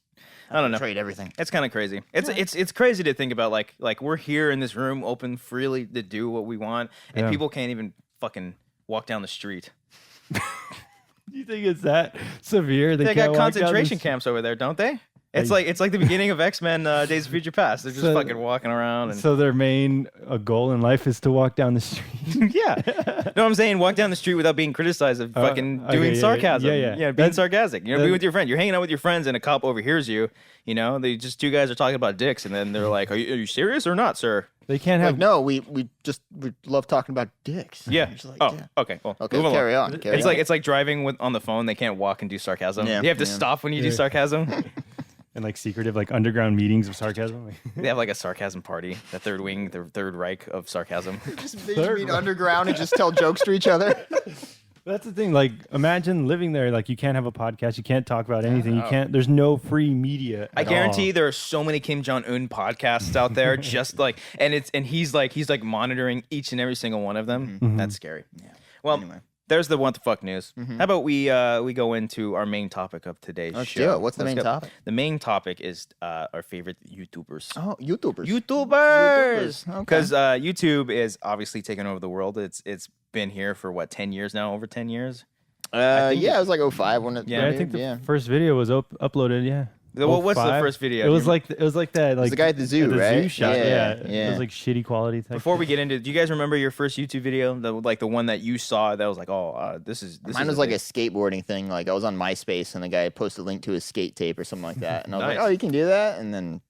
I don't know. Trade everything. It's kind of crazy. It's crazy to think about. Like we're here in this room, open freely to do what we want, and Yeah. people can't even fucking walk down the street. You think it's that severe? They can't got walk down concentration the- camps over there, don't they? It's like the beginning of X-Men: Days of Future Past. They're just So- fucking walking around and So their main goal in life is to walk down the street. yeah. No, I'm saying walk down the street without being criticized of fucking okay, doing yeah, sarcasm. yeah. being That's- sarcastic. You know, be with your friend. You're hanging out with your friends, and a cop overhears you. You know, they just two guys are talking about dicks, and then they're like, "Are you serious or not, sir?" They can't have Like, no, we love talking about dicks. Yeah. Just like, Oh, yeah. okay. Well, Okay, move along. carry on. Carry on. It's like driving on the phone. They can't walk and do sarcasm. Yeah, You have to yeah. stop when you do sarcasm. and like secretive like underground meetings of sarcasm. They have like a sarcasm party. The third wing, the third Reich of sarcasm. They just meet underground and just tell jokes to each other. That's the thing. Like, imagine living there. Like, you can't have a podcast. You can't talk about anything. You can't. There's no free media. I at guarantee all. there are so many Kim Jong Un podcasts out there, just like, and he's like monitoring each and every single one of them. That's scary. Yeah. Well, Anyway. there's the what the fuck news. How about we go into our main topic of today's Let's show? do it. What's the Let's main go. topic? The main topic is our favorite YouTubers. Oh, YouTubers. YouTubers, Okay. because YouTube is obviously taking over the world. It's been here for what 10 years now, over 10 years. Yeah, it was like 05 when it. Yeah, I think the yeah. first video was uploaded. Yeah. Well, what's the 05. first video? It was You- like that. Like the guy at the zoo, the right? Zoo shot. Yeah, It yeah. was like shitty quality. Type Before we get into, do you guys remember your first YouTube video? The one that you saw that was like, this is Mine was like a skateboarding thing. Like I was on MySpace and the guy posted a link to his skate tape or something like that, and I was Nice. like, "Oh, you can do that." And then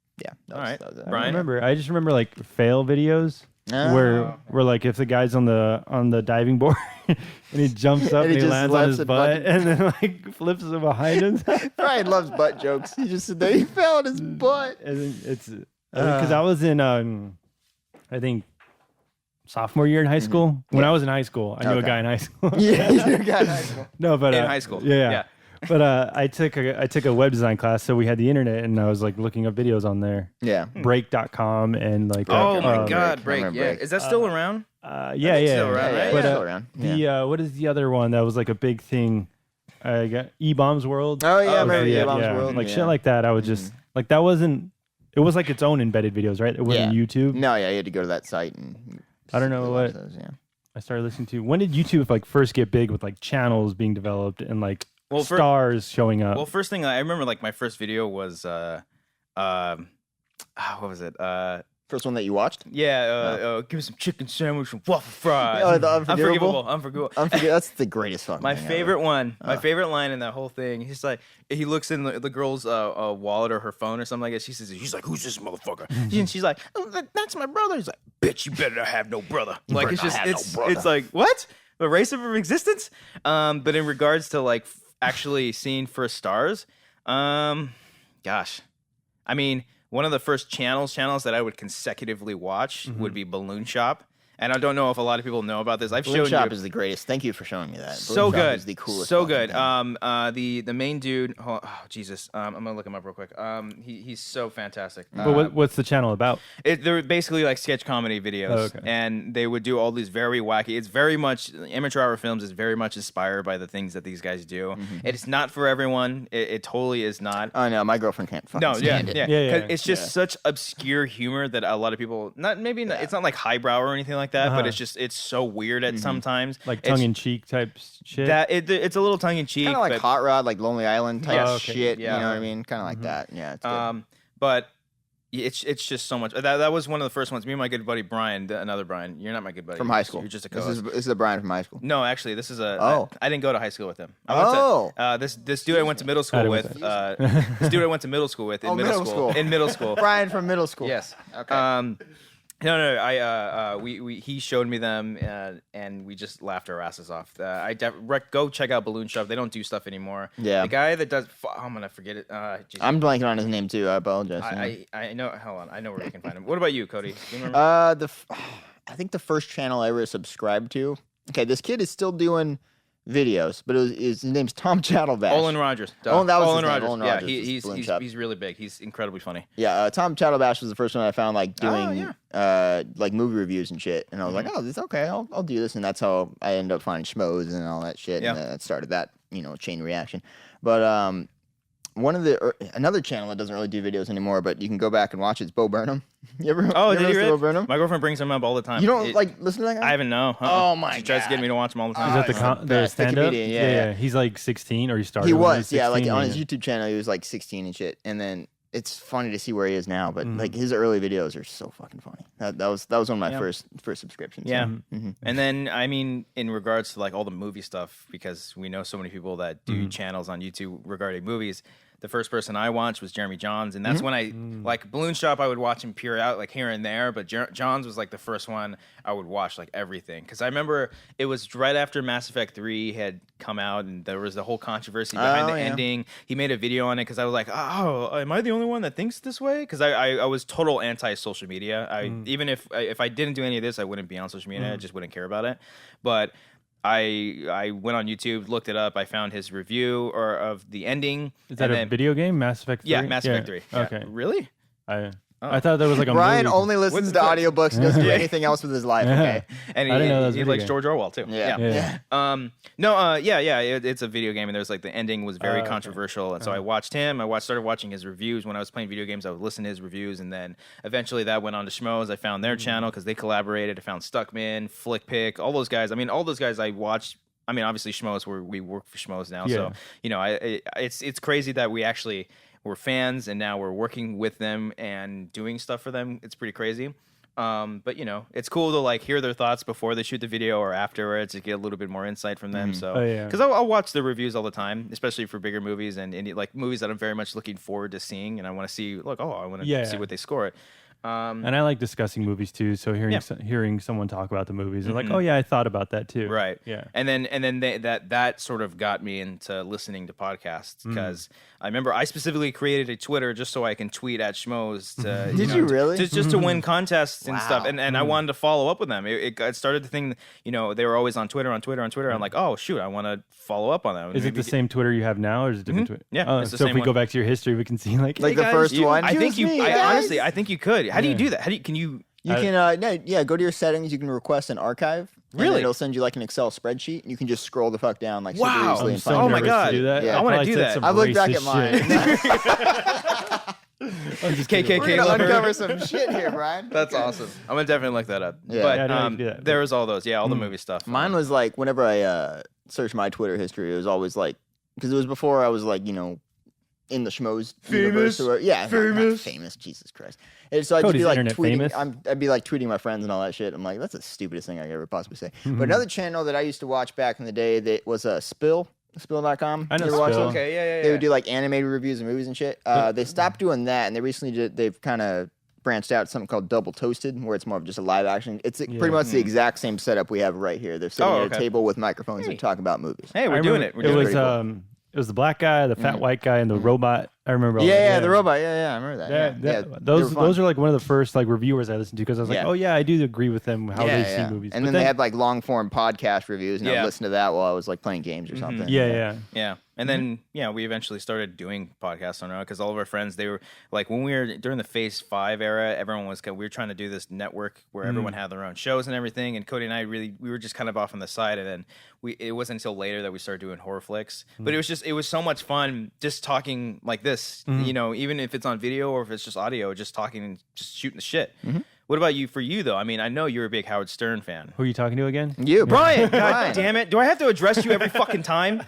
All right. that was it. I Brian? remember. I just remember like fail videos where like if the guy's on the diving board and he jumps up And and he he just lands on lets his it butt fucking- and then like flips him behind him. Brian loves butt jokes. He just said that he fell on his butt. And then it's because I was in I think sophomore year in high school. When I was in high school, I knew a Okay. guy in high school. Yeah, you got high school. No, but in high school. Yeah. But I took a web design class, so we had the internet, and I was like looking up videos on there, Yeah. break.com and like Oh my Break. God, I Break! remember Yeah, Break. is that still around? yeah, yeah, still around, right? But still around. Yeah. the what is the other one that was like a big thing? I got E-Bombs World. Oh, yeah, I remember yeah, E-Bombs yeah. World, Like yeah. shit like that. I would just like that wasn't. It was like its own embedded videos, right? It wasn't YouTube. No, yeah, you had to go to that site and. I don't know watch what- those, yeah. I started listening to. When did YouTube like first get big with like channels being developed and like Well, stars showing up? Well, first thing I remember, like my first video was, what was it? First one that you watched? Give me some chicken sandwich and waffle fries. Oh, the Unforgivable? Unforgivable. That's the greatest fucking My thing favorite one, my favorite line in that whole thing. He's like, he looks in the girl's wallet or her phone or something like that. She's like, "Who's this motherfucker?" And she's like, "Oh, that's my brother." He's like, "Bitch, you better not have no brother." Like it's just, it's like what? The race of existence. But in regards to like actually seeing first stars, gosh, I mean, one of the first channels that I would consecutively watch would be Balloon Shop. and I don't know if a lot of people know about this. I've Balloon shown Shop you. is the greatest. Thank you for showing me that. So Balloon Shop good. is the coolest. So good. thing. The main dude. Oh, Jesus. I'm gonna look him up real quick. He's so fantastic. But what's the channel about? They're basically like sketch comedy videos, Oh, okay. and they would do all these very wacky. It's very much Amateur Hour Films is very much inspired by the things that these guys do. It's not for everyone. It totally is not. Oh no, my girlfriend can't fucking stand it. Yeah. 'Cause it's just such obscure humor that a lot of people it's not like highbrow or anything like that, but it's so weird at sometimes. Like tongue-in-cheek type shit? It's a little tongue in cheek, Kind of like Hot Rod, like Lonely Island type shit. Yeah. You know what I mean? Kind of like that. Yeah. It's good. But it's just so much. That was one of the first ones. Me and my good buddy Brian, another Brian. You're not my good buddy From high school. You're just a This co-host. is a Brian from high school. No, actually, this is a. Oh. I didn't go to high school with him. This dude I went to middle school with. This dude I went to middle school with in middle school. In middle school. Brian from middle school. Yes. Okay. No. He showed me them, and we just laughed our asses off. Go check out Balloon Shop. They don't do stuff anymore. Yeah. The guy that does. I'm gonna forget it. I'm blanking on his name too. I apologize. I know. Hold on. I know where you can find him. What about you, Cody? Do you remember? I think the first channel I ever subscribed to. Okay, this kid is still doing videos, but his name's Tom Chattelbash. Olin Rogers. Oh, that was Olin his name. Rogers. Olin Yeah, Rogers he's really big. He's incredibly funny. Yeah, Tom Chattelbash was the first one I found like doing yeah. like movie reviews and shit, and I was like, oh, this okay, I'll do this, and that's how I ended up finding Schmoes and all that shit, and that started that chain reaction. But another channel that doesn't really do videos anymore, but you can go back and watch it's Bo Burnham. You ever? Did you listen to read? Bo Burnham? My girlfriend brings him up all the time. You don't listen to that guy? I haven't know. Oh my She tries to get God. me to watch him all the time. Is that the stand-up? comedian, yeah. He's like 16, or he started He when was, 16, like on his YouTube channel, he was like 16 and shit, and then. It's funny to see where he is now, but like his early videos are so fucking funny. That was one of my first subscriptions. Yeah, and then I mean, in regards to like all the movie stuff, because we know so many people that do channels on YouTube regarding movies. The first person I watched was Jeremy Johns, and that's when I like Balloon Shop. I would watch him peer out like here and there, but Johns was like the first one I would watch like everything, because I remember it was right after Mass Effect 3 had come out, and there was the whole controversy behind the ending. He made a video on it because I was like, oh, am I the only one that thinks this way? Because I was total anti-social media. Even if I didn't do any of this, I wouldn't be on social media. I just wouldn't care about it. But I went on YouTube, looked it up. I found his review of the ending. Is that a video game, Mass Effect 3? Yeah, Mass Effect 3. Yeah. Okay. Really? I thought that was like a Brian movie. only listens to audiobooks and doesn't do anything else with his life. Okay. And I didn't know that was he a video likes game. George Orwell too. Yeah. It's a video game, and there's like the ending was very controversial, and so I watched him. Started watching his reviews when I was playing video games. I would listen to his reviews, and then eventually that went on to Schmoes. I found their channel because they collaborated. I found Stuckman, Flickpick, all those guys. I mean, all those guys I watched. I mean, obviously Schmoes, we work for Schmoes now, so it's crazy that we actually were fans, and now we're working with them and doing stuff for them. It's pretty crazy. But it's cool to like hear their thoughts before they shoot the video or afterwards to get a little bit more insight from them. So, because I'll watch the reviews all the time, especially for bigger movies and like movies that I'm very much looking forward to seeing, and I want to see I want to see what they score it. And I like discussing movies too. So hearing someone talk about the movies, and like, oh yeah, I thought about that too. Right. Yeah. And then that sort of got me into listening to podcasts, because I remember I specifically created a Twitter just so I can tweet at Schmoes. Did you really? Just to win contests and stuff. And I wanted to follow up with them. It started the thing. They were always on Twitter. I'm like, oh shoot, I want to follow up on them. Is it the same Twitter you have now, or is it different Twitter? Yeah. It's the so same if we one. go back to your history, we can see like the first one. I think you. Honestly, I think you could. How do you do that? Can you? You can go to your settings. You can request an archive. Really? It'll send you like an Excel spread-sheet, and you can just scroll the fuck down like super Wow. easily I'm and so find Oh my nervous God. to do that. Yeah. I wanna probably do said that. some I looked back at racist mine. shit. I'm just kidding. KKK We're gonna lover. uncover some shit here, Brian. That's awesome. I'm gonna definitely look that up. Yeah. But Yeah, I know you can do that. there was all those. Yeah, all the movie stuff. Mine was like whenever I searched my Twitter history, it was always like because it was before I was like in the Schmoes universe. Or, not famous. Jesus Christ. And so I'd just Cody's be like internet tweeting. famous. I'd be like tweeting my friends and all that shit. I'm like, that's the stupidest thing I could ever possibly say. But another channel that I used to watch back in the day that was Spill. Spill.com. I know You ever watch Spill. those? Okay, yeah. They would do like animated reviews of movies and shit. They stopped doing that, and they recently they've kind of branched out to something called Double Toasted, where it's more of just a live action. It's pretty much the exact same setup we have right here. They're sitting at a table with microphones and talking about movies. Hey, we're doing it. We're It doing was it. it was the black guy, the fat white guy, and the robot. I remember. All Yeah, that. the robot. Yeah, I remember that. Those are like one of the first like reviewers I listened to because I was like, oh yeah, I do agree with them how they see movies. And then they had like long form podcast reviews, and I listened to that while I was like playing games or something. Yeah. And then, we eventually started doing podcasts on our own because all of our friends, they were like, when we were during the Phase 5 era, everyone was, we were trying to do this network where everyone had their own shows and everything. And Cody and I we were just kind of off on the side. And then it wasn't until later that we started doing horror flicks. But it was so much fun just talking like this, even if it's on video or if it's just audio, just talking and just shooting the shit. What about you? For you, though, I mean, I know you're a big Howard Stern fan. Who are you talking to again? You, Brian. God damn it! Do I have to address you every fucking time?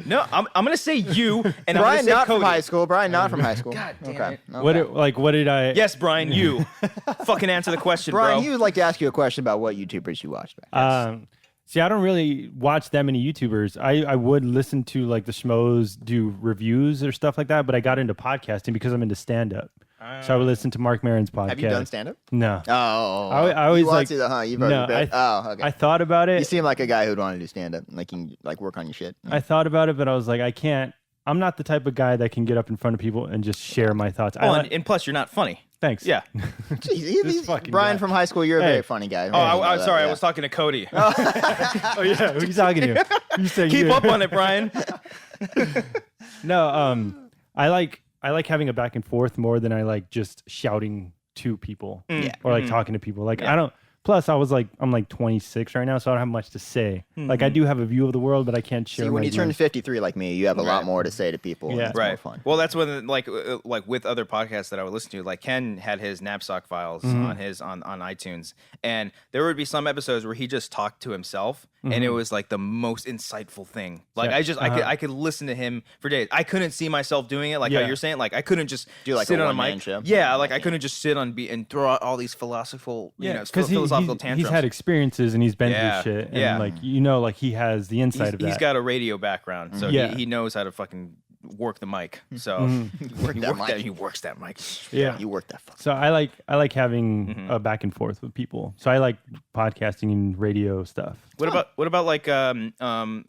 No, I'm gonna say you, and Brian, I'm gonna say not Cody. from high school. Brian, not from high school. God damn it! What did I? Yes, Brian, you. Fucking answer the question, Brian, bro. he would like to ask you a question about what YouTubers you watched. See, I don't really watch that many YouTubers. I would listen to like the schmoes do reviews or stuff like that, but I got into podcasting because I'm into stand-up. So I would listen to Mark Maron's podcast. Have you done stand-up? No. Oh. I always you want like. to, huh? You've already been. Okay. I thought about it. You seem like a guy who'd want to do stand-up, like you can like work on your shit. I thought about it, but I was like, I can't. I'm not the type of guy that can get up in front of people and just share my thoughts. And plus, you're not funny. Thanks. Yeah. Jeez, fucking Brian guy. from high school, you're a very funny guy. I'm sorry. I was talking to Cody. Oh yeah, who are you talking to? You say Keep up on it, Brian. No, I like having a back and forth more than I like just shouting to people or like talking to people. Like I don't. Plus, I'm like 26 right now, so I don't have much to say. Like I do have a view of the world, but I can't share. See, when you turn 53 like me, you have a lot more to say to people. Yeah. And it's more fun. Well, that's when like with other podcasts that I would listen to, like Ken had his Knapsack Files on iTunes, and there would be some episodes where he just talked to himself, and it was like the most insightful thing. Like I could listen to him for days. I couldn't see myself doing it, like how you're saying. Like I couldn't just do like sit a on a one-man mic. show. Yeah, like I couldn't just sit on and throw out all these philosophical, philosophical tantrums. He's had experiences and he's been through shit. And like he has the insight of that. He's got a radio background, so he knows how to fucking work the mic. So he works that mic. Yeah, you work that. So I like having a back and forth with people. So I like podcasting and radio stuff. What about like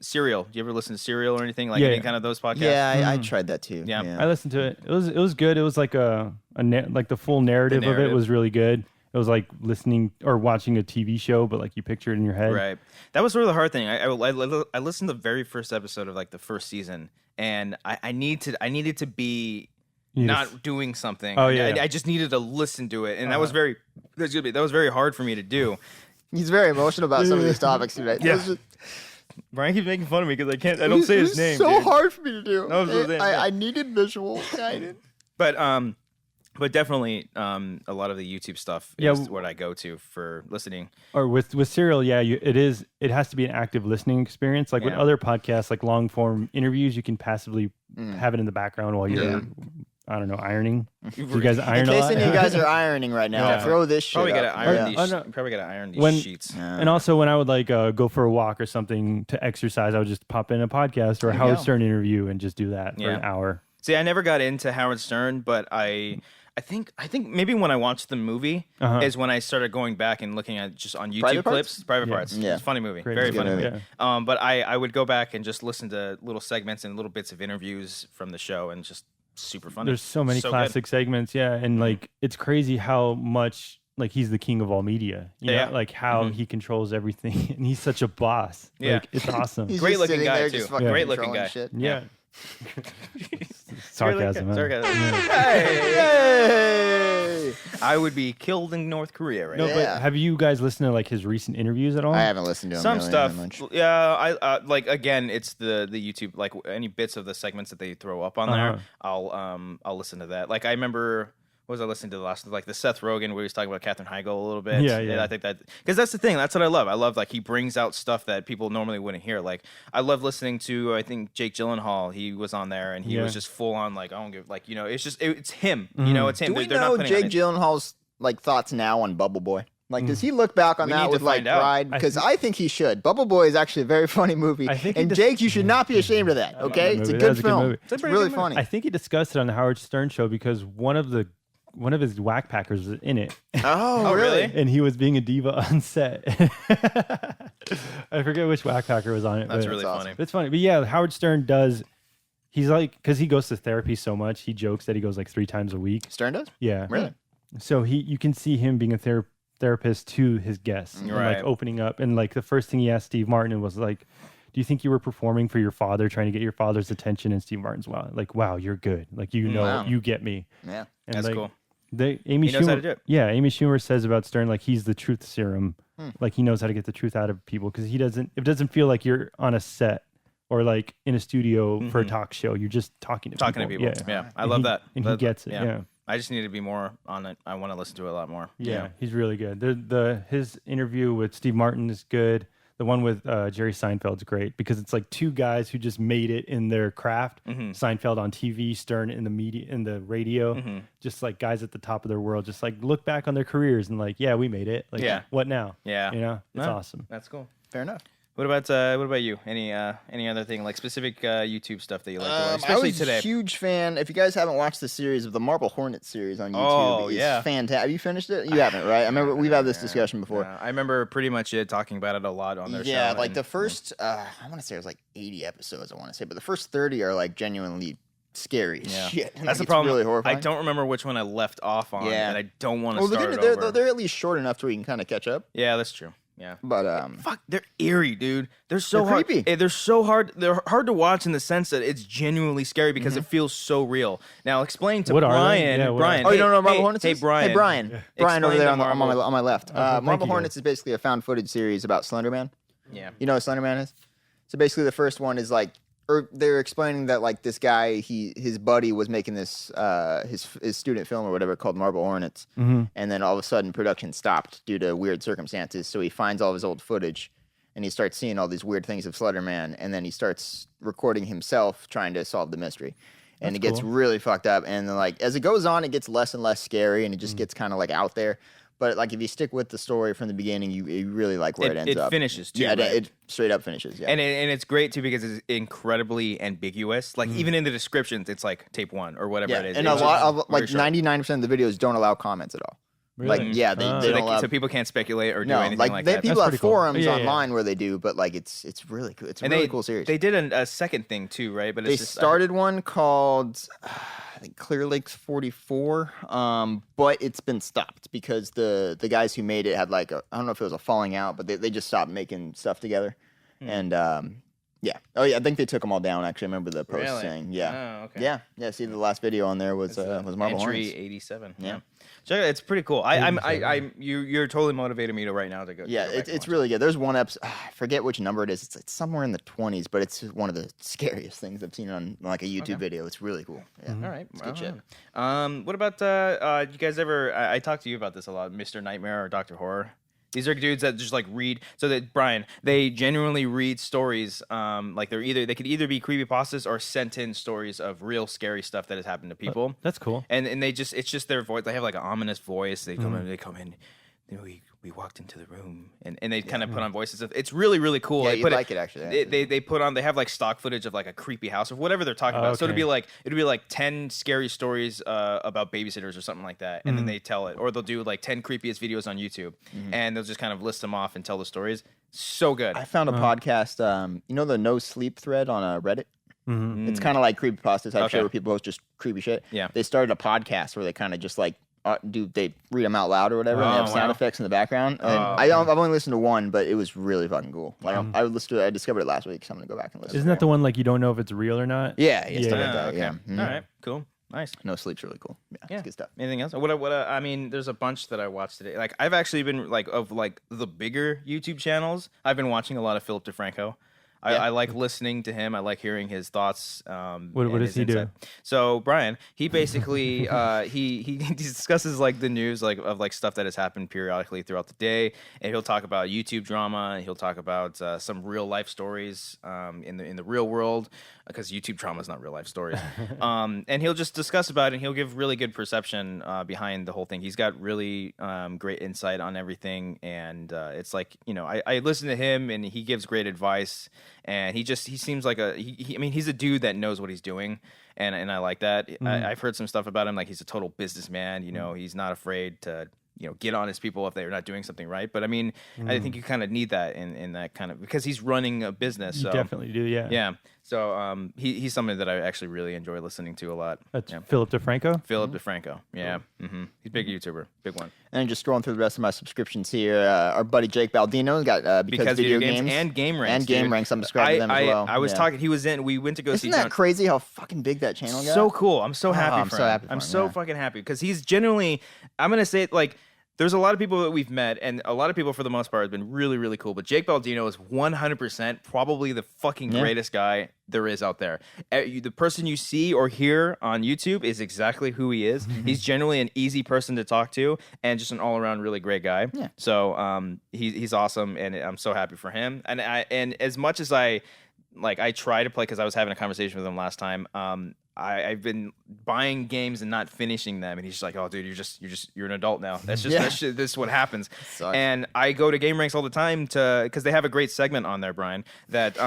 Serial? Do you ever listen to Serial or anything like any kind of those podcasts? Yeah, I tried that too. Yeah. I listened to it. It was good. It was like like the full narrative of it was really good. It was like listening or watching a TV show, but like you picture it in your head. Right. That was sort of the hard thing. I listened to the very first episode of like the first season, and I needed to be not doing something. Oh yeah. I just needed to listen to it, and that was very hard for me to do. He's very emotional about some of these topics today. Yeah. Brian keeps making fun of me because I don't say his name. It's so hard for me to do. No, I needed visual. But definitely, a lot of the YouTube stuff is what I go to for listening. Or with Serial, it has to be an active listening experience. Like with other podcasts, like long form interviews, you can passively have it in the background while you're, I don't know, ironing. You guys iron a lot? In case any of you guys are ironing right now, throw this shit probably up. Gotta iron these. Probably gotta iron these sheets. And also, when I would like go for a walk or something to exercise, I would just pop in a podcast or a Howard Stern interview and just do that for an hour. See, I never got into Howard Stern, but I think maybe when I watched the movie is when I started going back and looking at just on YouTube clips. Private Parts. Yeah. It's a funny movie. Very funny movie. Yeah. But I would go back and just listen to little segments and little bits of interviews from the show, and just super funny. There's so many classic segments, and like it's crazy how much like he's the king of all media. You know? Like how he controls everything, and he's such a boss. Yeah, like, it's awesome. Great looking guy too. Great looking guy. Shit. Yeah. Sarcasm. Hey! I would be killed in North Korea right now. But have you guys listened to like his recent interviews at all? I haven't listened to him. Some really stuff. much. Yeah, I like again. It's the YouTube, like any bits of the segments that they throw up on there. I'll listen to that. Like I remember. What was I listening to the last? Like the Seth Rogen where he was talking about Katherine Heigl a little bit. Yeah. And I think that because that's the thing. That's what I love. I love like he brings out stuff that people normally wouldn't hear. Like I love listening to I think Jake Gyllenhaal. He was on there and he was just full on like I don't give like it's just it's him. You know, it's him. Do we know Jake Gyllenhaal's like thoughts now on Bubble Boy? Like, does he look back on that with like pride? Because I think he should. Bubble Boy is actually a very funny movie. And Jake, you should not be ashamed of that. Okay, it's a good film. It's really funny. I think he discussed it on the Howard Stern show because one of his whack packers was in it. Oh, really? And he was being a diva on set. I forget which whack packer was on it. That's really funny. It's funny. But yeah, Howard Stern does. He's like, because he goes to therapy so much, he jokes that he goes like 3 times a week. Stern does? Yeah. Really? So you can see him being a therapist to his guests, and like opening up. And like the first thing he asked Steve Martin was like, "Do you think you were performing for your father, trying to get your father's attention?" And Steve Martin's wow, you're good. Like you get me. Yeah, and that's like, cool. Amy he knows Schumer, how to do it. Yeah, Amy Schumer says about Stern like he's the truth serum. Like he knows how to get the truth out of people because it doesn't feel like you're on a set or like in a studio for a talk show. You're just talking to people. Yeah. I love that. And he gets it. Yeah. I just need to be more on it. I want to listen to it a lot more. Yeah, he's really good. His interview with Steve Martin is good. The one with Jerry Seinfeld's great because it's like 2 guys who just made it in their craft. Seinfeld on TV, Stern in the media, in the radio, just like guys at the top of their world. Just like look back on their careers and like, yeah, we made it. Like, what now? Yeah, it's awesome. That's cool. fair enough. What about you? Any other thing like specific YouTube stuff that you like to watch, especially today? I was a huge fan. If you guys haven't watched the series of the Marble Hornets series on YouTube, it's fantastic. Have you finished it? You haven't, right? I remember we've had this discussion before. I remember pretty much talking about it a lot on their show. Yeah, like the first, I want to say it was like 80 episodes. I want to say, but the first 30 are like genuinely scary as shit. That's the problem. Really horrifying. I don't remember which one I left off on, and I don't want to start over. They're at least short enough to where you can kind of catch up. Yeah, that's true. Yeah, but fuck, they're eerie, dude. They're hard. Creepy. They're so hard. They're hard to watch in the sense that it's genuinely scary because it feels so real. Now, explain to Brian. Yeah, Brian. Oh, you don't know Marble Hornets? Hey, Brian. Hey, Brian. Brian over there on my left. Marble you, Hornets is basically a found footage series about Slender Man. Yeah. You know what Slender Man is? So basically, the first one is like, or they're explaining that like this guy, his buddy was making this his student film or whatever called Marble Hornets, and then all of a sudden production stopped due to weird circumstances. So he finds all of his old footage, and he starts seeing all these weird things of Slender Man, and then he starts recording himself trying to solve the mystery, and it gets really fucked up. And then like as it goes on, it gets less and less scary, and it just gets kind of like out there. But like if you stick with the story from the beginning, you really like where it ends up. It finishes too. Yeah, right? it straight up finishes. Yeah, and it's great too because it's incredibly ambiguous. Like even in the descriptions, it's like tape 1 or whatever it is. And a lot of like 99% of the videos don't allow comments at all. Really? Like they don't allow. So people can't speculate or do anything like that. People have forums online where they do, but like it's really cool. It's a really cool series. They did a second thing too, right? But they started one called I think Clear Lakes 44, but it's been stopped because the guys who made it had like I don't know if it was a falling out, but they just stopped making stuff together, and I think they took them all down. Actually, I remember the post saying, yeah. See, the last video on there was Marble Hornets. Entry 87. Yeah. So it's pretty cool. You're totally motivated me to right now to go. Yeah, it's really good. There's one episode. I forget which number it is. It's somewhere in the 20s, but it's one of the scariest things I've seen on like a YouTube video. It's really cool. Yeah. All right, it's good shit. What about you guys ever? I talked to you about this a lot, Mr. Nightmare or Dr. Horror. These are dudes that just like read. So that Brian, they genuinely read stories. Like they could either be creepypastas or sent in stories of real scary stuff that has happened to people. That's cool. And it's just their voice. They have like an ominous voice. They come in. You know, we walked into the room and they kind of put on voices. It's really, really cool. Yeah, you like it actually. They have like stock footage of like a creepy house or whatever they're talking about. Okay. So it'd be like 10 scary stories about babysitters or something like that, and then they tell it, or they'll do like 10 creepiest videos on YouTube, and they'll just kind of list them off and tell the stories. So good. I found a podcast. You know the No Sleep thread on Reddit. It's kind of like creepypasta type shit where people post just creepy shit. Yeah. They started a podcast where they kind of just like. They read them out loud or whatever, and they have sound effects in the background. And I've only listened to one, but it was really fucking cool. Like I listened to it. I discovered it last week, so I'm gonna go back and listen. Isn't that the one like you don't know if it's real or not? Yeah, stuff like that. Okay. Yeah. All right, cool, nice. No Sleep's really cool. Yeah, it's good stuff. Anything else? I mean, there's a bunch that I watched today. Like I've actually been like of like the bigger YouTube channels. I've been watching a lot of Philip DeFranco. I like listening to him. I like hearing his thoughts. What does he do? So Brian, he basically he discusses like the news of stuff that has happened periodically throughout the day, and he'll talk about YouTube drama. And he'll talk about some real life stories in the real world, because YouTube drama is not real life stories. And he'll just discuss about it. And he'll give really good perception behind the whole thing. He's got really great insight on everything, and it's like I listen to him, and he gives great advice. And he seems like he's a dude that knows what he's doing, and I like that. I've heard some stuff about him, like he's a total businessman. He's not afraid to get on his people if they're not doing something right. But I mean, I think you kind of need that in that kind of, because he's running a business. So. You definitely do, yeah. Yeah. So he's somebody that I actually really enjoy listening to a lot. That's Philip DeFranco? Philip DeFranco. Yeah. Mm-hmm. He's a big YouTuber. Big one. And just scrolling through the rest of my subscriptions here, our buddy Jake Baldino got because video games and Game Ranks. And Game Ranks. I'm subscribed to them as well. I was talking, we went to go see. Isn't that crazy how fucking big that channel got? So cool. I'm so happy for him. I'm so fucking happy because he's genuinely, I'm going to say it like, there's a lot of people that we've met, and a lot of people, for the most part, have been really, really cool. But Jake Baldino is 100% probably the fucking greatest guy there is out there. The person you see or hear on YouTube is exactly who he is. He's generally an easy person to talk to, and just an all-around really great guy. Yeah. So he's awesome, and I'm so happy for him. And as much as I try to play, because I was having a conversation with him last time. I've been buying games and not finishing them, and he's just like, "Oh, dude, you're an adult now. That's just this is what happens." And I go to Game Ranks all the time because they have a great segment on there, Brian. That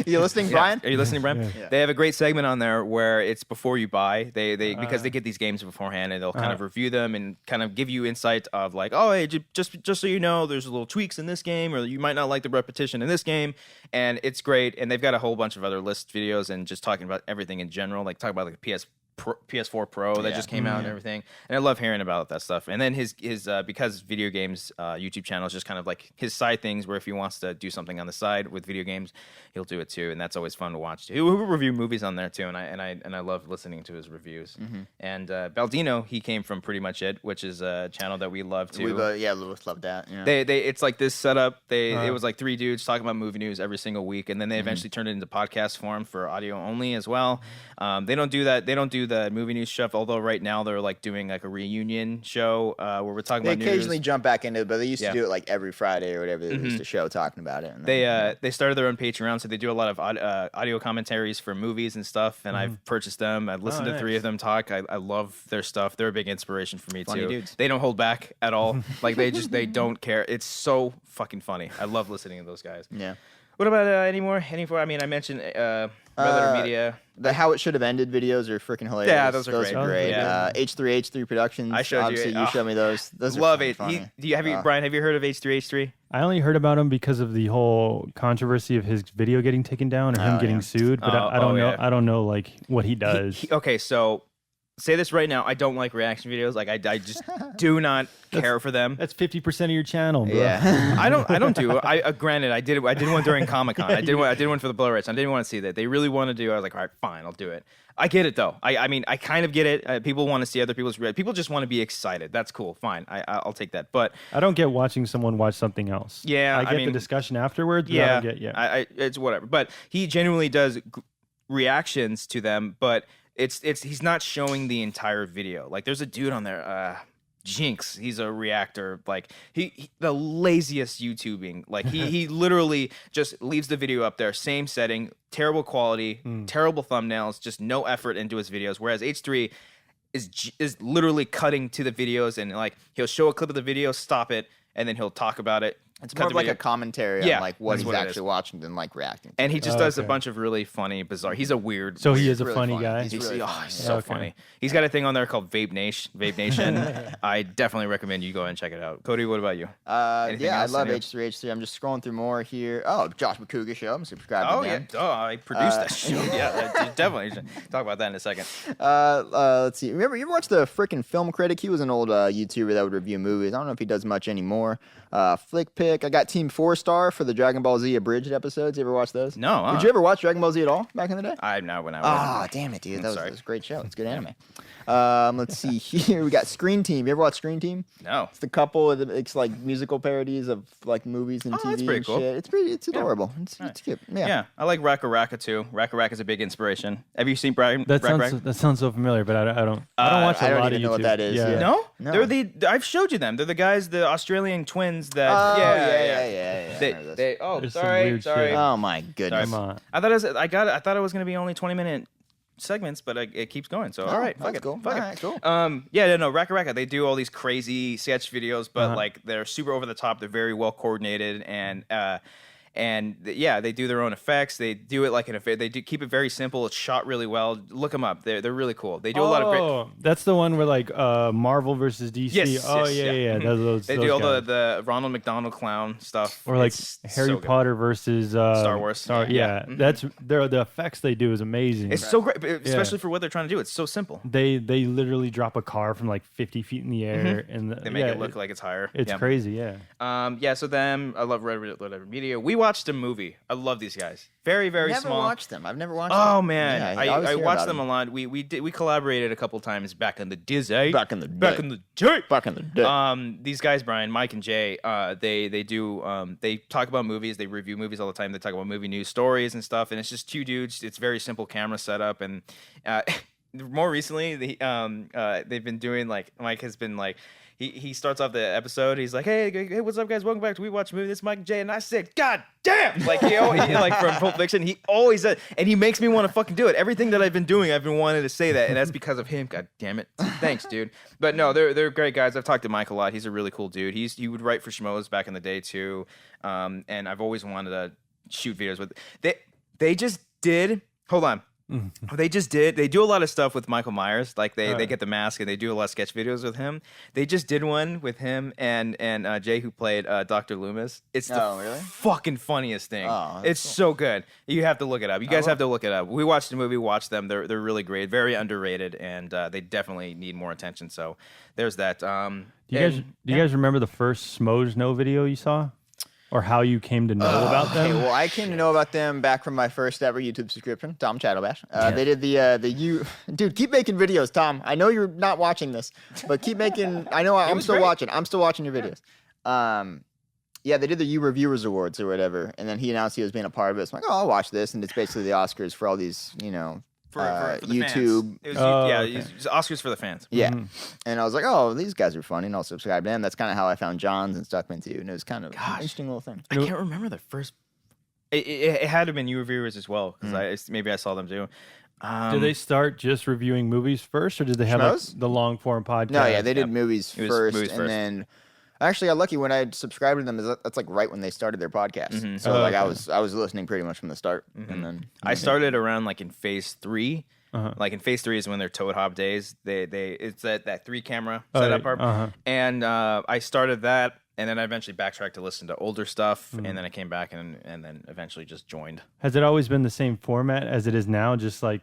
you listening, Brian? Are you listening, Brian? Yeah. They have a great segment on there where it's before you buy. They because they get these games beforehand, and they'll kind of review them and kind of give you insight of like, oh, hey, just so you know, there's little tweaks in this game, or you might not like the repetition in this game, and it's great. And they've got a whole bunch of other list videos and just talking about everything in general, like talking about like PS4 Pro that just came out and everything, and I love hearing about that stuff. And then his because video games YouTube channel is just kind of like his side things, where if he wants to do something on the side with video games, he'll do it too, and that's always fun to watch too. He'll review movies on there too, and I love listening to his reviews. And Baldino, he came from Pretty Much It, which is a channel that we love too. Lewis loved that. Yeah. They it's like this setup. It was like 3 dudes talking about movie news every single week, and then they eventually turned it into podcast form for audio only as well. They don't do that. They don't do the movie news stuff, although right now they're like doing like a reunion show where we're talking about news. They occasionally jump back into it, but they used to do it like every Friday or whatever. They used to show talking about it. And then, they started their own Patreon, so they do a lot of audio commentaries for movies and stuff, and I've purchased them. I've listened to 3 of them talk. I love their stuff. They're a big inspiration for me too. Dudes. They don't hold back at all. Like they don't care. It's so fucking funny. I love listening to those guys. Yeah. What about any more? I mean, I mentioned Red Media. The How It Should Have Ended videos are freaking hilarious. Yeah, those are great. Yeah. H3 Productions. I showed Obviously, you showed me those. Those love are it. funny. Brian, have you heard of H3H3? I only heard about him because of the whole controversy of his video getting taken down or him getting sued, but I don't know. I don't know like what he does. Okay, so say this right now. I don't like reaction videos. Like I just do not care for them. That's 50% of your channel, bro. Yeah. I don't do it. Granted, I did one during Comic-Con. I did one for the Blowrights. I didn't want to see that. They really want to do. I was like, all right, fine, I'll do it. I get it though. I mean, I kind of get it. People want to see other people's. People just want to be excited. That's cool. Fine. I'll take that. But I don't get watching someone watch something else. Yeah, I get the discussion afterwards. But yeah, I don't get, it's whatever. But he genuinely does reactions to them. But he's not showing the entire video. Like there's a dude on there. Jinx, he's a reactor. Like he the laziest YouTubing. Like he literally just leaves the video up there, same setting, terrible quality, terrible thumbnails, just no effort into his videos. Whereas H3 is literally cutting to the videos, and like he'll show a clip of the video, stop it, and then he'll talk about it. It's more of like a commentary on like what he's actually watching than like reacting. And he just does a bunch of really funny, bizarre. He's a weird. So he is a really funny guy. He's really funny. He's so funny. He's got a thing on there called Vape Nation. I definitely recommend you go and check it out. Cody, what about you? I love H3H3. I'm just scrolling through more here. Oh, Josh McCouga Show. I'm subscribed to that. I produced that show. Yeah, definitely. Talk about that in a second. Let's see. You ever watch the frickin' Film Critic? He was an old YouTuber that would review movies. I don't know if he does much anymore. Flick Pick. I got Team 4-Star for the Dragon Ball Z abridged episodes. You ever watch those? No. Did you ever watch Dragon Ball Z at all back in the day? I've not when I was. Damn it, dude. That was a great show. It's good anime. Let's see here. We got Screen Team. You ever watch Screen Team? No. It's the couple. It's like musical parodies of like movies and TV that's pretty and cool. shit. It's adorable. It's cute. Yeah. I like Raka Raka too. Raka Raka is a big inspiration. Have you seen Brian? That sounds so familiar, but I don't watch a lot of YouTube. Know what that is. Yeah. No? They're I've showed you them. They're the guys, the Australian twins that. There's some sorry. weird shit. Oh my goodness. Come on. I thought it was going to be only 20-minute segments, but it keeps going. So all right, fuck it. Cool. Fuck All it. right, cool. Raka Raka. They do all these crazy sketch videos, but like they're super over the top. They're very well coordinated, and And they do their own effects. They do it like they do keep it very simple. It's shot really well. Look them up. They're really cool. They do a lot of great. That's the one where like Marvel versus DC. Yes, yeah. They do all the Ronald McDonald clown stuff. Or like Harry Potter versus Star Wars. That's the effects they do is amazing. It's so great, especially for what they're trying to do. It's so simple. They literally drop a car from like 50 feet in the air, and they make it look like it's higher. It's crazy, So them, I love Red Letter Media. We watched a movie. I love these guys. Very, very small. Never watched them. I've never watched them. Oh man, I watched them a a lot. We collaborated a couple times back in the day. Back in the day. These guys, Brian, Mike, and Jay, they talk about movies. They review movies all the time. They talk about movie news stories and stuff. And it's just two dudes. It's very simple camera setup. And more recently, they've been doing like Mike has been like. He starts off the episode. He's like, "Hey, what's up, guys? Welcome back to We Watch a Movie. This is Mike and Jay." And I said, "God damn!" Like he like from Pulp Fiction. He always does, and he makes me want to fucking do it. Everything that I've been doing, I've been wanting to say that, and that's because of him. God damn it! Thanks, dude. But no, they're great guys. I've talked to Mike a lot. He's a really cool dude. He would write for Schmoes back in the day too, and I've always wanted to shoot videos with. They just did. Hold on. They do a lot of stuff with Michael Myers, like they get the mask and they do a lot of sketch videos with him. They just did one with him and Jay, who played Dr. Loomis. It's the fucking funniest thing. It's cool. So good. You have to look it up. You guys have to look it up. We watched the movie, watched them. They're really great, very underrated, and they definitely need more attention. So there's that. Do you guys remember the first Schmoes Know video you saw? Or how you came to know about them? Okay, well, I came to know about them back from my first ever YouTube subscription, Tom Chattelbash. They did dude, keep making videos, Tom. I know you're not watching this, but keep making. I know I'm still watching. I'm still watching your videos. They did the You Reviewers Awards or whatever, and then he announced he was being a part of it. So I'm like, I'll watch this, and it's basically the Oscars for all these, for the YouTube. Fans. It was Oscars for the fans. Yeah. And I was like, these guys are funny, and I'll subscribe to them. That's kind of how I found John's and Stuckman too. And it was kind of an interesting little thing. I can't remember the first. It had to have been You Reviewers as well, because maybe I saw them too. Did they start just reviewing movies first, or did they have like, the long form podcast? No, they did movies first, and then. Actually, I got lucky when I subscribed to them. That's like right when they started their podcast. So I was listening pretty much from the start, and then I started around like in phase 3. Like in phase 3 is when they're Toad Hop days. It's that 3 camera setup part, and I started that, and then I eventually backtracked to listen to older stuff, and then I came back and then eventually just joined. Has it always been the same format as it is now? Just like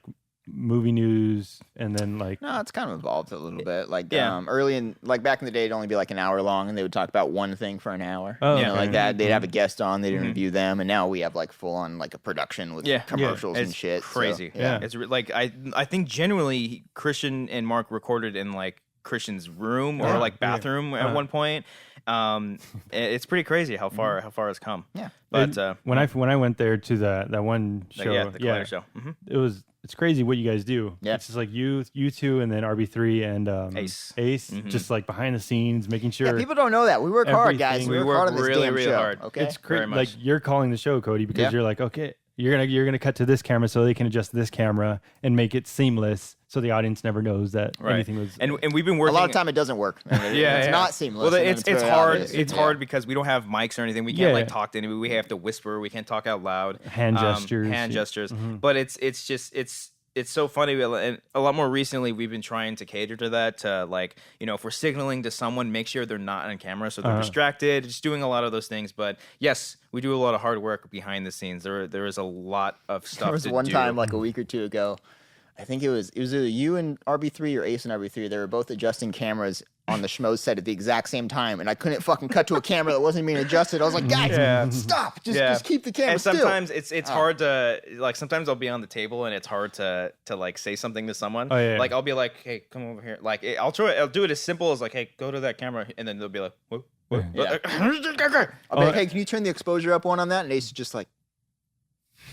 movie news and then like no, it's kind of evolved a little bit. Like early in like back in the day, it'd only be like an hour long, and they would talk about one thing for an hour. Like that. They'd have a guest on, they'd interview them, and now we have like full on like a production with commercials and shit. Crazy. So, it's like I think genuinely Christian and Mark recorded in like Christian's room or like bathroom at one point. It's pretty crazy how far it's come. Yeah. But when I went there to that one show, the Collider show, it's crazy what you guys do. Yeah. It's just like you two, and then RB3 and Ace, just like behind the scenes, making sure. Yeah, people don't know that we work hard, guys. We work hard on this damn really show. Hard. Okay, it's crazy. Like you're calling the show, Cody, because you're like, okay, you're gonna cut to this camera so they can adjust this camera and make it seamless, so the audience never knows that anything was. And we've been working. A lot of time it doesn't work. It's not seamless. Well, it's hard. It's hard because we don't have mics or anything. We can't like talk to anybody. We have to whisper. We can't talk out loud. Hand gestures. But it's so funny. And a lot more recently, we've been trying to cater to that. To like, if we're signaling to someone, make sure they're not on camera, so they're distracted. Just doing a lot of those things. But yes, we do a lot of hard work behind the scenes. There is a lot of stuff. There was one time like a week or two ago. I think it was either you and RB3 or Ace and RB3. They were both adjusting cameras on the Schmoes set at the exact same time, and I couldn't fucking cut to a camera that wasn't being adjusted. I was like, guys, stop! Just keep the camera still. And sometimes it's hard to like. Sometimes I'll be on the table and it's hard to like say something to someone. Like I'll be like, hey, come over here. Like I'll do it as simple as like, hey, go to that camera, and then they'll be like, what? I'll be like, hey, can you turn the exposure up one on that? And Ace is just like.